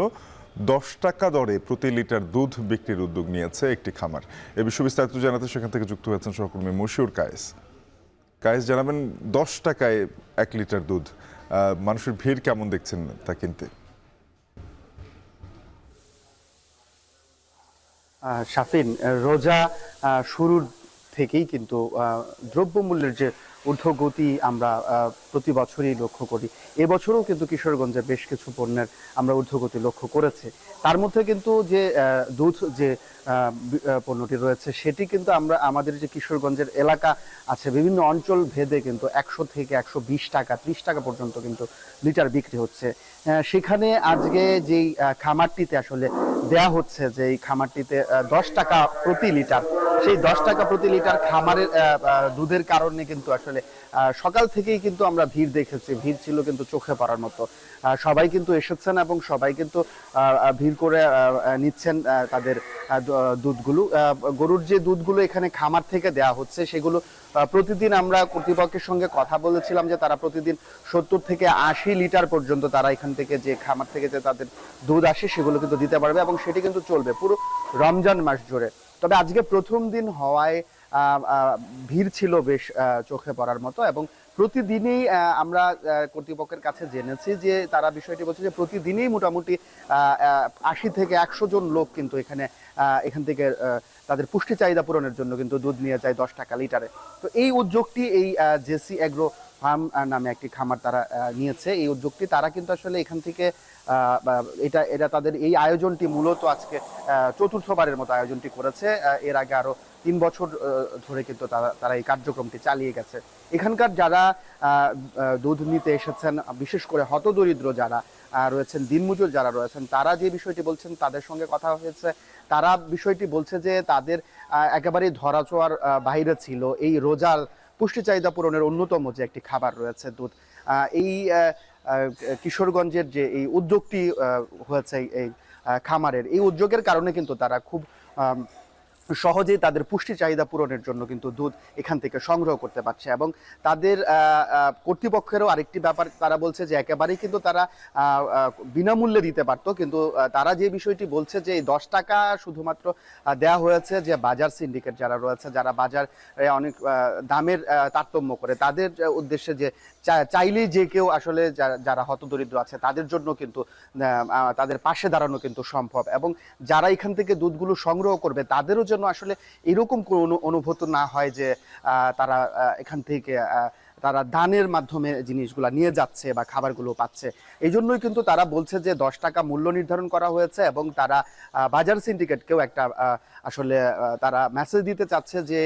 10 টাকা দরে প্রতি লিটার দুধ বিক্রির উদ্যোগ নিয়েছে একটি খামার। এ বিষয়ে বিস্তারিত জানাতে সেখান থেকে যুক্ত হয়েছেন সহকর্মী মশিউর কায়েস। জানাবেন 10 টাকায় 1 লিটার দুধ, মানুষের ভিড় কেমন দেখছেন তা কিনতে? শাফিন, রোজা শুরুর থেকেই কিন্তু দ্রব্যমূল্যের যে ঊর্ধ্বগতি আমরা প্রতি বছরই লক্ষ্য করি, এবছরও কিন্তু কিশোরগঞ্জে বেশ কিছু পণ্যের আমরা ঊর্ধ্বগতি লক্ষ্য করেছি। তার মধ্যে কিন্তু যে দুধ যে পণ্যটি রয়েছে সেটি কিন্তু আমরা আমাদের যে কিশোরগঞ্জের এলাকা আছে বিভিন্ন অঞ্চল ভেদে কিন্তু 100 থেকে 120 টাকা 30 টাকা পর্যন্ত কিন্তু লিটার বিক্রি হচ্ছে। সেখানে আজকে যেই খামারটিতে আসলে দেয়া হচ্ছে, যে এই খামারটিতে 10 টাকা প্রতি লিটার, সেই 10 টাকা প্রতি লিটার খামারের দুধের কারণে কিন্তু আসলে সকাল থেকেই কিন্তু আমরা ভিড় দেখেছি, ভিড় ছিল কিন্তু চোখে পড়ার মতো। সবাই কিন্তু এসেছেন এবং সবাই কিন্তু ভিড় করে নিচ্ছেন তাদের দুধগুলো। গরুর যে দুধগুলো এখানে খামার থেকে দেয়া হচ্ছে সেগুলো প্রতিদিন আমরা কর্তৃপক্ষের সঙ্গে কথা বলেছিলাম যে তারা প্রতিদিন 70 থেকে 80 লিটার পর্যন্ত তারা এখান থেকে যে খামার থেকে যে তাদের দুধ আসে সেগুলো কিন্তু দিতে পারবে এবং সেটি কিন্তু চলবে পুরো রমজান মাস জুড়ে। তবে আজকে প্রথম দিন হওয়ায় ভিড় ছিল বেশ চোখে পড়ার মতো এবং প্রতিদিনই আমরা কর্তৃপক্ষের কাছে জেনেছি যে তারা বিষয়টি বলছে যে প্রতিদিনই মোটামুটি 80 থেকে 100 জন লোক কিন্তু এখান থেকে তাদের পুষ্টি চাহিদা পূরণের জন্য কিন্তু দুধ নিয়ে যায় 10 টাকা লিটারে। তো এই উদ্যোগটি এই জেসি এগ্রো ফার্ম নামে একটি খামার তারা নিয়েছে। এই উদ্যোগটি তারা কিন্তু আসলে এখান থেকে এটা তাদের এই আয়োজনটি মূলত আজকে চতুর্থবারের মতো আয়োজনটি করেছে। এর আগে আরো 3 বছর ধরে কিন্তু তারা এই কার্যক্রমটি চালিয়ে গেছে। এখানকার যারা দুধ নিতে এসেছেন, বিশেষ করে হতদরিদ্র যারা রয়েছেন, দিনমজুর যারা রয়েছেন, তারা যে বিষয়টি বলছেন তাদের সঙ্গে কথা হয়েছে, তারা বিষয়টি বলছে যে তাদের একেবারেই ধরাছোঁয়ার বাইরে ছিল এই রোজার পুষ্টি চাহিদা পূরণের অন্যতম যে একটি খাবার রয়েছে দুধ। এই কিশোরগঞ্জের যে এই উদ্যোগটি হয়েছে এই খামারের, এই উদ্যোগের কারণে কিন্তু তারা খুব সহজেই তাদের পুষ্টি চাহিদা পূরণের জন্য কিন্তু দুধ এখান থেকে সংগ্রহ করতে পারছে। এবং তাদের কর্তৃপক্ষেরও আরেকটি ব্যাপার, তারা বলছে যে একেবারেই কিন্তু তারা বিনামূল্যে দিতে পারতো, কিন্তু তারা যে বিষয়টি বলছে যে এই 10 টাকা শুধুমাত্র দেয়া হয়েছে যে বাজার সিন্ডিকেট যারা রয়েছে, যারা বাজার অনেক দামের তারতম্য করে, তাদের উদ্দেশ্যে যে চাইলেই যে কেউ আসলে যারা হতদরিদ্র আছে তাদের জন্য কিন্তু তাদের পাশে দাঁড়ানো কিন্তু সম্ভব। এবং যারা এখান থেকে দুধগুলো সংগ্রহ করবে তাদেরও যেন আসলে এরকম কোনো অনুভূতি না হয় যে তারা এখান থেকে তারা দানের মাধ্যমে জিনিসগুলা নিয়ে যাচ্ছে বা খাবারগুলো পাচ্ছে। এই জন্যই কিন্তু তারা বলছে যে 10 টাকা মূল্য নির্ধারণ করা হয়েছে এবং তারা বাজার সিন্ডিকেটকেও একটা আসলে তারা মেসেজ দিতে চাচ্ছে যে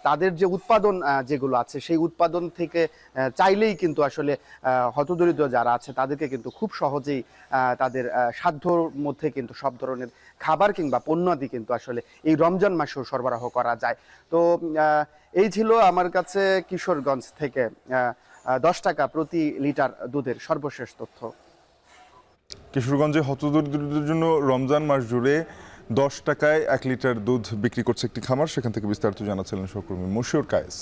তাদের যে উৎপাদন যেগুলো আছে সেই উৎপাদন থেকে চাইলেই কিন্তু আসলে হতদরিদ্র যারা আছে তাদেরকে কিন্তু খুব সহজেই তাদের সাধ্যর মধ্যে কিন্তু সব ধরনের খাবার কিংবা পণ্যাদি কিন্তু আসলে এই রমজান মাসেও সরবরাহ করা যায়। তো এই ছিল আমার কাছে কিশোরগঞ্জ থেকে 10 টাকা প্রতি লিটার দুধের সর্বশেষ তথ্য। কিশোরগঞ্জে হতদরিদ্রদের জন্য রমজান মাস জুড়ে 10 টাকায় 1 লিটার দুধ বিক্রি করছে একটি খামার, সেখান থেকে বিস্তারিত জানাচ্ছিলেন সহকর্মী মশিউর কায়েস।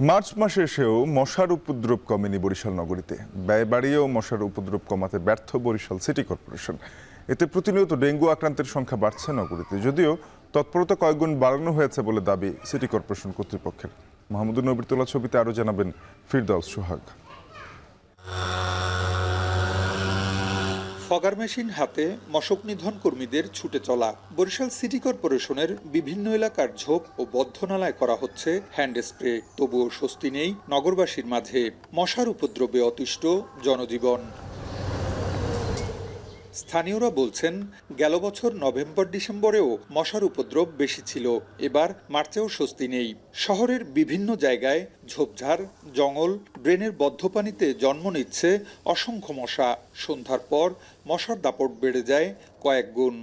মার্চ মাসে এসেও মশার উপদ্রব কমেনি বরিশাল নগরীতে। ব্যয় বাড়িয়েও মশার উপদ্রব কমাতে ব্যর্থ বরিশাল সিটি কর্পোরেশন। এতে প্রতিনিয়ত ডেঙ্গু আক্রান্তের সংখ্যা বাড়ছে নগরীতে, যদিও তৎপরতা কয়েকগুণ বাড়ানো হয়েছে বলে দাবি সিটি কর্পোরেশন কর্তৃপক্ষের। মাহমুদুর নবীর তোলা ছবিতে আরও জানাবেন ফিরদাউস সোহাগ। ফগার মেশিন হাতে মশক নিধন কর্মীদের ছুটে চলা। বরিশাল সিটি কর্পোরেশনের বিভিন্ন এলাকার ঝোপ ও বদ্ধনালায় করা হচ্ছে হ্যান্ড স্প্রে, তবুও স্বস্তি নেই নগরবাসীর মাঝে। মশার উপদ্রবে অতিষ্ঠ জনজীবন। স্থানীয়রা বলছেন, গেল বছর নভেম্বর ডিসেম্বরেও মশার উপদ্রব বেশি ছিল, এবার মার্চেও স্বস্তি নেই। শহরের বিভিন্ন জায়গায় ঝোপঝাড়, জঙ্গল, ড্রেনের বদ্ধ পানিতে জন্ম নিচ্ছে অসংখ্য মশা। সন্ধ্যার পর মশার দাপট বেড়ে যায় কয়েক গুণ।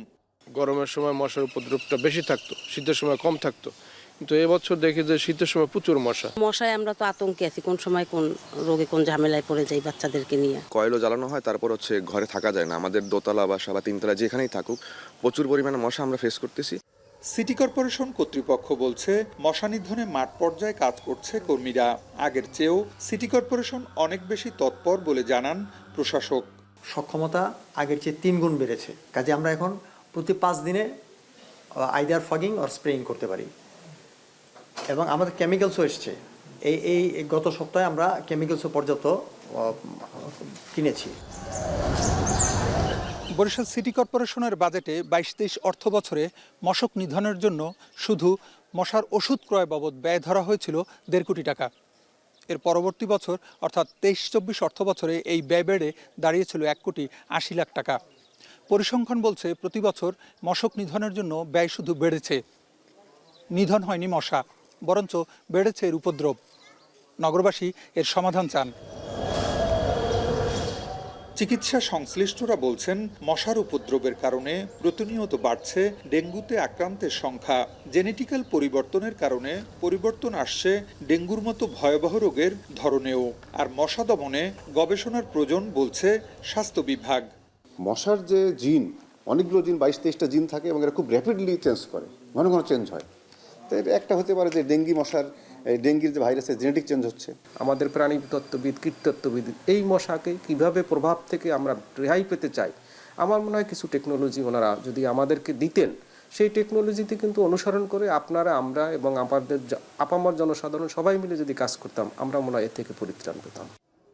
গরমের সময় মশার উপদ্রবটা বেশি থাকতো, শীতের সময় কম থাকতো, কিন্তু এবছর দেখি যে শীতের সময় প্রচুর মশা। মশায় আমরা তো আতঙ্কে আছি, কোন সময় কোন রোগে কোন ঝামেলায় পড়ে যাই বাচ্চাদেরকে নিয়ে। কয়লা জ্বালানো হয়, তারপর হচ্ছে ঘরে থাকা যায় না। আমাদের দোতলা বাসা বা তিনতলা যেখানেই থাকুক প্রচুর পরিমাণে মশা আমরা ফেস করতেছি। সিটি কর্পোরেশন কর্তৃপক্ষ বলছে মশা নিধনে মাঠ পর্যায়ে কাজ করছে কর্মীরা। আগের চেয়েও সিটি কর্পোরেশন অনেক বেশি তৎপর বলে জানান প্রশাসক। সক্ষমতা আগের চেয়ে 3 গুণ বেড়েছে। কাজে আমরা এখন প্রতি 5 দিনে আইদার ফগিং অর স্প্রেইং করতে পারি। এবং আমাদের কেমিক্যালসও এসছে। এই গত সপ্তাহে আমরা কেমিক্যালসও পর্যাপ্ত কিনেছি। বরিশাল সিটি কর্পোরেশনের বাজেটে 22-23 অর্থ বছরে মশক নিধনের জন্য শুধু মশার ওষুধ ক্রয় বাবদ ব্যয় ধরা হয়েছিল 1.5 কোটি টাকা। এর পরবর্তী বছর অর্থাৎ 23-24 অর্থ বছরে এই ব্যয় বেড়ে দাঁড়িয়েছিল 1,80,00,000 টাকা। পরিসংখ্যান বলছে প্রতি বছর মশক নিধনের জন্য ব্যয় শুধু বেড়েছে, নিধন হয়নি মশা, বরঞ্চ বেড়েছে এর উপদ্রব। নগরবাসী এর সমাধান চান। চিকিৎসা সংশ্লিষ্টরা বলছেন, মশার উপদ্রবের কারণে প্রতিনিয়ত বাড়ছে ডেঙ্গুতে আক্রান্তের সংখ্যা। জেনেটিক্যাল পরিবর্তনের কারণে পরিবর্তন আসছে ডেঙ্গুর মতো ভয়াবহ রোগের ধরনেও। আর মশা দমনে গবেষণার প্রয়োজন বলছে স্বাস্থ্য বিভাগ। মশার যে জিন, অনেকগুলো জিন, 22-23টা জিন থাকে এবং এরা খুব র্যাপিডলি চেঞ্জ করে, ঘন ঘন চেঞ্জ হয়। তো একটা হতে পারে যে ডেঙ্গির যে ভাইরাসের জেনেটিক চেঞ্জ হচ্ছে। আমাদের প্রাণীতত্ত্ববিদ, কীটতত্ত্ববিদ এই মশাকে কিভাবে প্রভাব থেকে আমরা রেহাই পেতে চাই, আমার মনে হয় কিছু টেকনোলজি ওনারা যদি আমাদেরকে দিতেন, সেই টেকনোলজিতে কিন্তু অনুসরণ করে আপনারা, আমরা এবং আমাদের আপামর জনসাধারণ সবাই মিলে যদি কাজ করতাম, আমরা মনে হয় এর থেকে পরিত্রাণ পেতাম।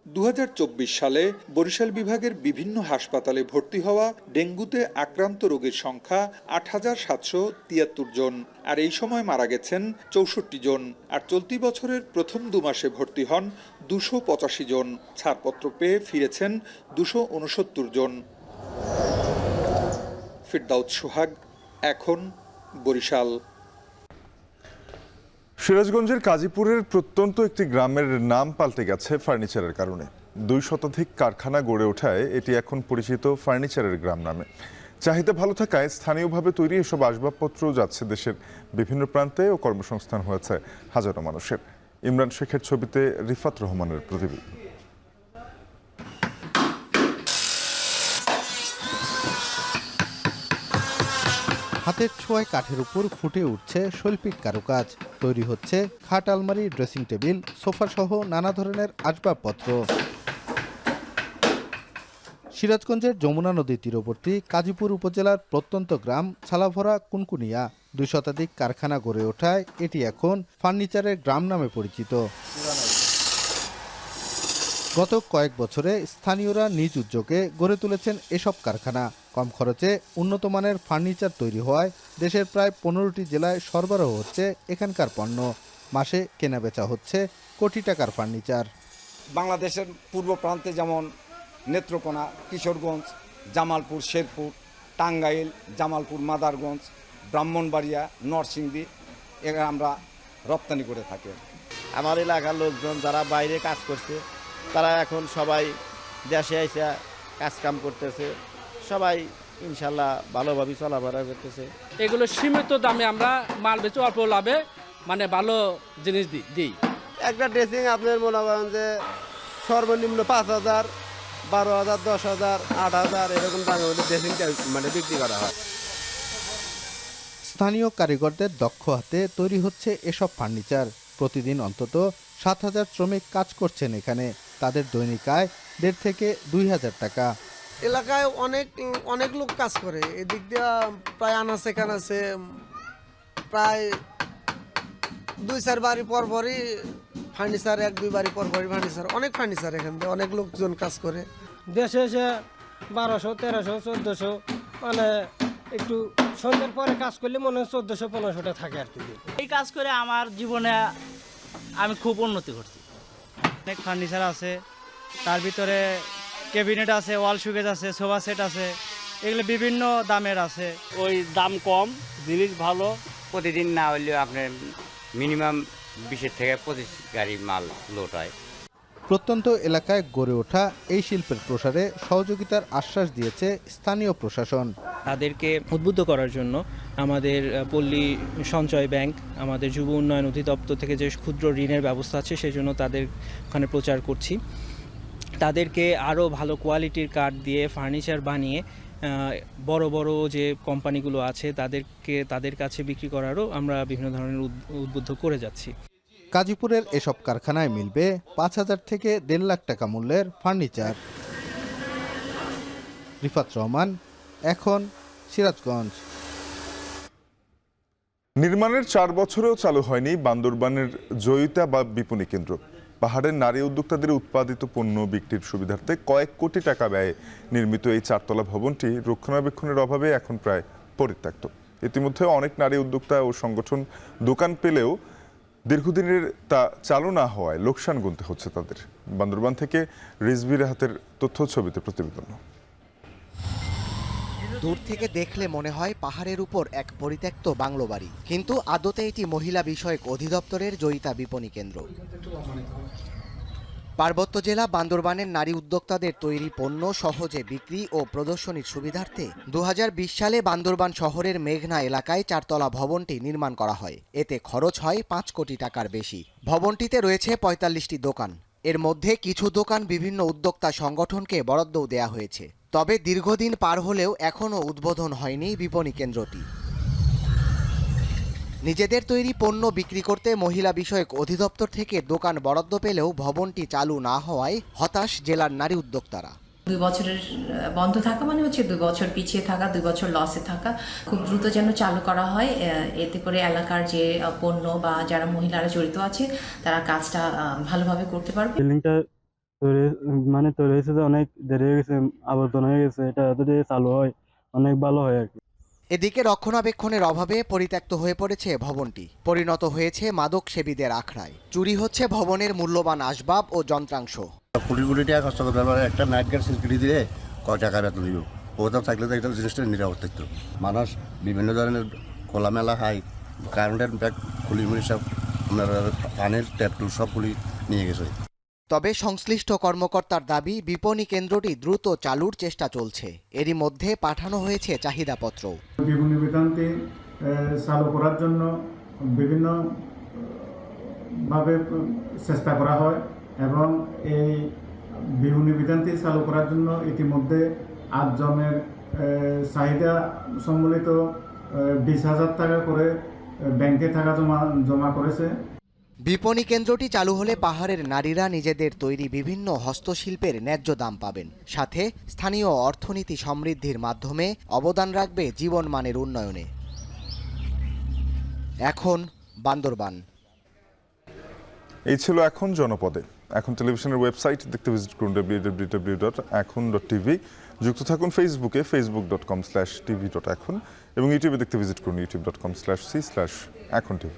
2024 সালে বরিশাল বিভাগের বিভিন্ন হাসপাতালে ভর্তি হওয়া ডেঙ্গুতে আক্রান্ত রোগীর সংখ্যা 8,773 জন। আর এই সময় মারা গেছেন 64 জন। আর চলতি বছরের প্রথম 2 মাসে ভর্তি হন 285 জন। ছাড়পত্র পেয়ে ফিরেছেন 269 জন। ফিরদাউস সোহাগ, এখন বরিশাল। সিরাজগঞ্জের কাজীপুরের প্রত্যন্ত একটি গ্রামের নাম পাল্টে গেছে ফার্নিচারের কারণে। 2 শতাধিক কারখানা গড়ে ওঠায় এটি এখন পরিচিত ফার্নিচারের গ্রাম নামে। চাহিদা ভালো থাকায় স্থানীয়ভাবে তৈরি এসব আসবাবপত্র যাচ্ছে দেশের বিভিন্ন প্রান্তে ও কর্মসংস্থান হয়েছে হাজারো মানুষের। ইমরান শেখের ছবিতে রিফাত রহমানের প্রতিবেদন। হাতের ছোঁয়ায় কাঠের উপর ফুটে উঠছে শৈল্পিক কারুকাজ। তৈরি হচ্ছে খাট, আলমারি, ড্রেসিং টেবিল, সোফা সহ নানা ধরনের আসবাবপত্র। সিরাজগঞ্জের যমুনা নদীর তীরবর্তী কাজীপুর উপজেলার প্রত্যন্ত গ্রাম ছালাভরা কুনকুনিয়া 2 শতাধিক কারখানা গড়ে ওঠায় এটি এখন ফার্নিচারের গ্রাম নামে পরিচিত। গত কয়েক বছরে স্থানীয়রা নিজ উদ্যোগে গড়ে তুলেছেন এসব কারখানা। কম খরচে উন্নত মানের ফার্নিচার তৈরি হওয়ায় দেশের প্রায় 15টি জেলায় সরবরাহ হচ্ছে এখানকার পণ্য। মাসে কেনাবেচা হচ্ছে কোটি টাকার ফার্নিচার। বাংলাদেশের পূর্ব প্রান্তে যেমন নেত্রকোনা, কিশোরগঞ্জ, জামালপুর, শেরপুর, টাঙ্গাইল, জামালপুর, মাদারগঞ্জ, ব্রাহ্মণবাড়িয়া, নরসিংদী এখানে আমরা রপ্তানি করে থাকি। আমার এলাকার লোকজন যারা বাইরে কাজ করছে তারা এখন সবাই দেশে এসে কাজকাম করতেছে, সবাই ইনশাল্লাহ ভালোভাবে চলাফেরা করতেছে। এগুলো সীমিত দামে আমরা মাল বেচে অল্প লাভে মানে ভালো জিনিস দিই। একটা ড্রেসিং আপনার মনে করেন যে সর্বনিম্ন 5,000, 12,000, 10,000, 8,000 এরকম দামে ড্রেসিংটা মানে বিক্রি করা হয়। স্থানীয় কারিগরদের দক্ষ হাতে তৈরি হচ্ছে এসব ফার্নিচার। প্রতিদিন অন্তত 7,000 শ্রমিক কাজ করছেন এখানে। তাদের দৈনিক আয় 1,500 থেকে 2,000 টাকা। এলাকায় অনেক লোক কাজ করে। এদিক দিয়ে প্রায় আনাচে কানাচে প্রায় 2-4 বাড়ি পরপরই ফার্নিচার, 1-2 বাড়ি পরপরই ফার্নিচার, অনেক ফার্নিচার এখান থেকে অনেক লোকজন কাজ করে। দেশে এসে 1200, 1300, 1400 মানে একটু সন্ধ্যের পরে কাজ করলে মনে হয় 1400-1500 থাকে আর কি। এই কাজ করে আমার জীবনে আমি খুব উন্নতি করছি। অনেক ফার্নিচার আছে, তার ভিতরে ক্যাবিনেট আছে, ওয়াল শোকেস আছে, সোফা সেট আছে, এগুলো বিভিন্ন দামের আছে। ওই দাম কম, জিনিস ভালো। প্রতিদিন না হলেও আপনার মিনিমাম 20 থেকে 25 গাড়ি মাল লোড হয়। প্রত্যন্ত এলাকায় গড়ে ওঠা এই শিল্পের প্রসারে সহযোগিতার আশ্বাস দিয়েছে স্থানীয় প্রশাসন। তাদেরকে উদ্বুদ্ধ করার জন্য আমাদের পল্লী সঞ্চয় ব্যাংক, আমাদের যুব উন্নয়ন অধিদপ্তর থেকে যে ক্ষুদ্র ঋণের ব্যবস্থা আছে সেই জন্য তাদের ওখানে প্রচার করছি। তাদেরকে আরও ভালো কোয়ালিটির কাঠ দিয়ে ফার্নিচার বানিয়ে বড় বড় যে কোম্পানিগুলো আছে তাদের কাছে বিক্রি করারও আমরা বিভিন্ন ধরনের উদ্বুদ্ধ করে যাচ্ছি। কাজীপুরের এসব কারখানায় মিলবে 5,000 থেকে 1.5 লাখ টাকা মূল্যের ফার্নিচার। রিফাত রহমান, এখন সিরাজগঞ্জ। নির্মাণের 4 বছরেও চালু হয়নি বান্দরবানের জয়িতা বা বিপণী কেন্দ্র। পাহাড়ের নারী উদ্যোক্তাদের উৎপাদিত পণ্য বিক্রির সুবিধার্থে কয়েক কোটি টাকা ব্যয়ে নির্মিত এই 4 তলা ভবনটি রক্ষণাবেক্ষণের অভাবে এখন প্রায় পরিত্যক্ত। ইতিমধ্যে অনেক নারী উদ্যোক্তা ও সংগঠন দোকান পেলেও দীর্ঘদিনের তা চালু না হওয়ায় লোকসান গুনতে হচ্ছে তাদের। বান্দরবান থেকে রিজভী রাহাতের তথ্য ছবিতে প্রতিবেদন। দূর থেকে দেখলে মনে হয় পাহাড়ের উপর এক পরিত্যক্ত বাংলো বাড়ি, কিন্তু আদতে এটি মহিলা বিষয়ক অধিদপ্তরের জয়িতা বিপণী কেন্দ্র। পার্বত্য জেলা বান্দরবানের নারী উদ্যোক্তাদের তৈরি পণ্য সহজে বিক্রি ও প্রদর্শনীর সুবিধার্থে 2020 সালে বান্দরবান শহরের মেঘনা এলাকায় 4 তলা ভবনটি নির্মাণ করা হয়। এতে খরচ হয় 5 কোটি টাকার বেশি। ভবনটিতে রয়েছে 45টি দোকান। এর মধ্যে কিছু দোকান বিভিন্ন উদ্যোক্তা সংগঠনকে বরাদ্দও দেয়া হয়েছে। তবে দীর্ঘদিন পার হলেও এখনও উদ্বোধন হয়নি বিপণী কেন্দ্রটি। নিজেদের তৈরি পণ্য বিক্রি করতে মহিলা বিষয়ক অধিদপ্তর থেকে দোকান বরাদ্দ পেলেও ভবনটি চালু না হওয়ায় হতাশ জেলার নারী উদ্যোক্তারা। 2 বছরের বন্ধ থাকা মানে হচ্ছে 2 বছর পিছিয়ে থাকা, 2 বছর লসে থাকা। খুব দ্রুত যেন চালু করা হয়, এতে করে এলাকার যে পণ্য বা যারা মহিলারা জড়িত আছে তারা কাজটা ভালোভাবে করতে পারবে। বিল্ডিংটা তৈরি হয়েছে যে অনেক দেরি হয়ে গেছে, আবর্তন হয়ে গেছে, এটা যদি চালু হয় অনেক ভালো হয় আর কি। এদিকে রক্ষণাবেক্ষণের অভাবে পরিত্যক্ত হয়ে পড়েছে ভবনটি, পরিণত হয়েছে মাদক সেবীদের আখড়ায়। চুরি হচ্ছে ভবনের মূল্যবান আসবাব ও যন্ত্রাংশ। কোটি কোটি টাকা খরচ করতে পারবে, একটা নাইট গার্ড সিকিউরিটি দিয়ে কয় টাকা বেতন দিব, ওটা থাকলে তো একটা জিনিসটা নিরাপদ থাকতো। মানুষ বিভিন্ন ধরনের খোলামেলা খায়, কারেন্টের ব্যাগ খুলি মুলি সব আপনার পানির ট্যাপ টুল সব খুলি নিয়ে গেছে। তবে সংশ্লিষ্ট কর্মকর্তার দাবি বিপণী কেন্দ্রটি দ্রুত চালুর চেষ্টা চলছে। এরই মধ্যে পাঠানো হয়েছে চাহিদাপত্র। বিপণী বিতানটি চালু করার জন্য বিভিন্ন ভাবে চেষ্টা করা হয় এবং এই বিপণী বিতানটি চালু করার জন্য ইতিমধ্যে 8 জনের চাহিদা সম্বলিত 20,000 টাকা করে ব্যাংকে টাকা জমা করেছে। বিপণী কেন্দ্রটি চালু হলে পাহাড়ের নারীরা নিজেদের তৈরি বিভিন্ন হস্তশিল্পের ন্যায্য দাম পাবেন, সাথে স্থানীয় অর্থনীতি সমৃদ্ধির মাধ্যমে অবদান রাখবে জীবনমানের উন্নয়নে। এখন বান্দরবান। এই ছিল এখন জনপদে। এখন টেলিভিশনের ওয়েবসাইট দেখতে ভিজিট করুন www.ekhon.tv। যুক্ত থাকুন ফেসবুকে facebook.com/tv.ekhon এবং ইউটিউবে দেখতে ভিজিট করুন youtube.com/c/ekhon tv।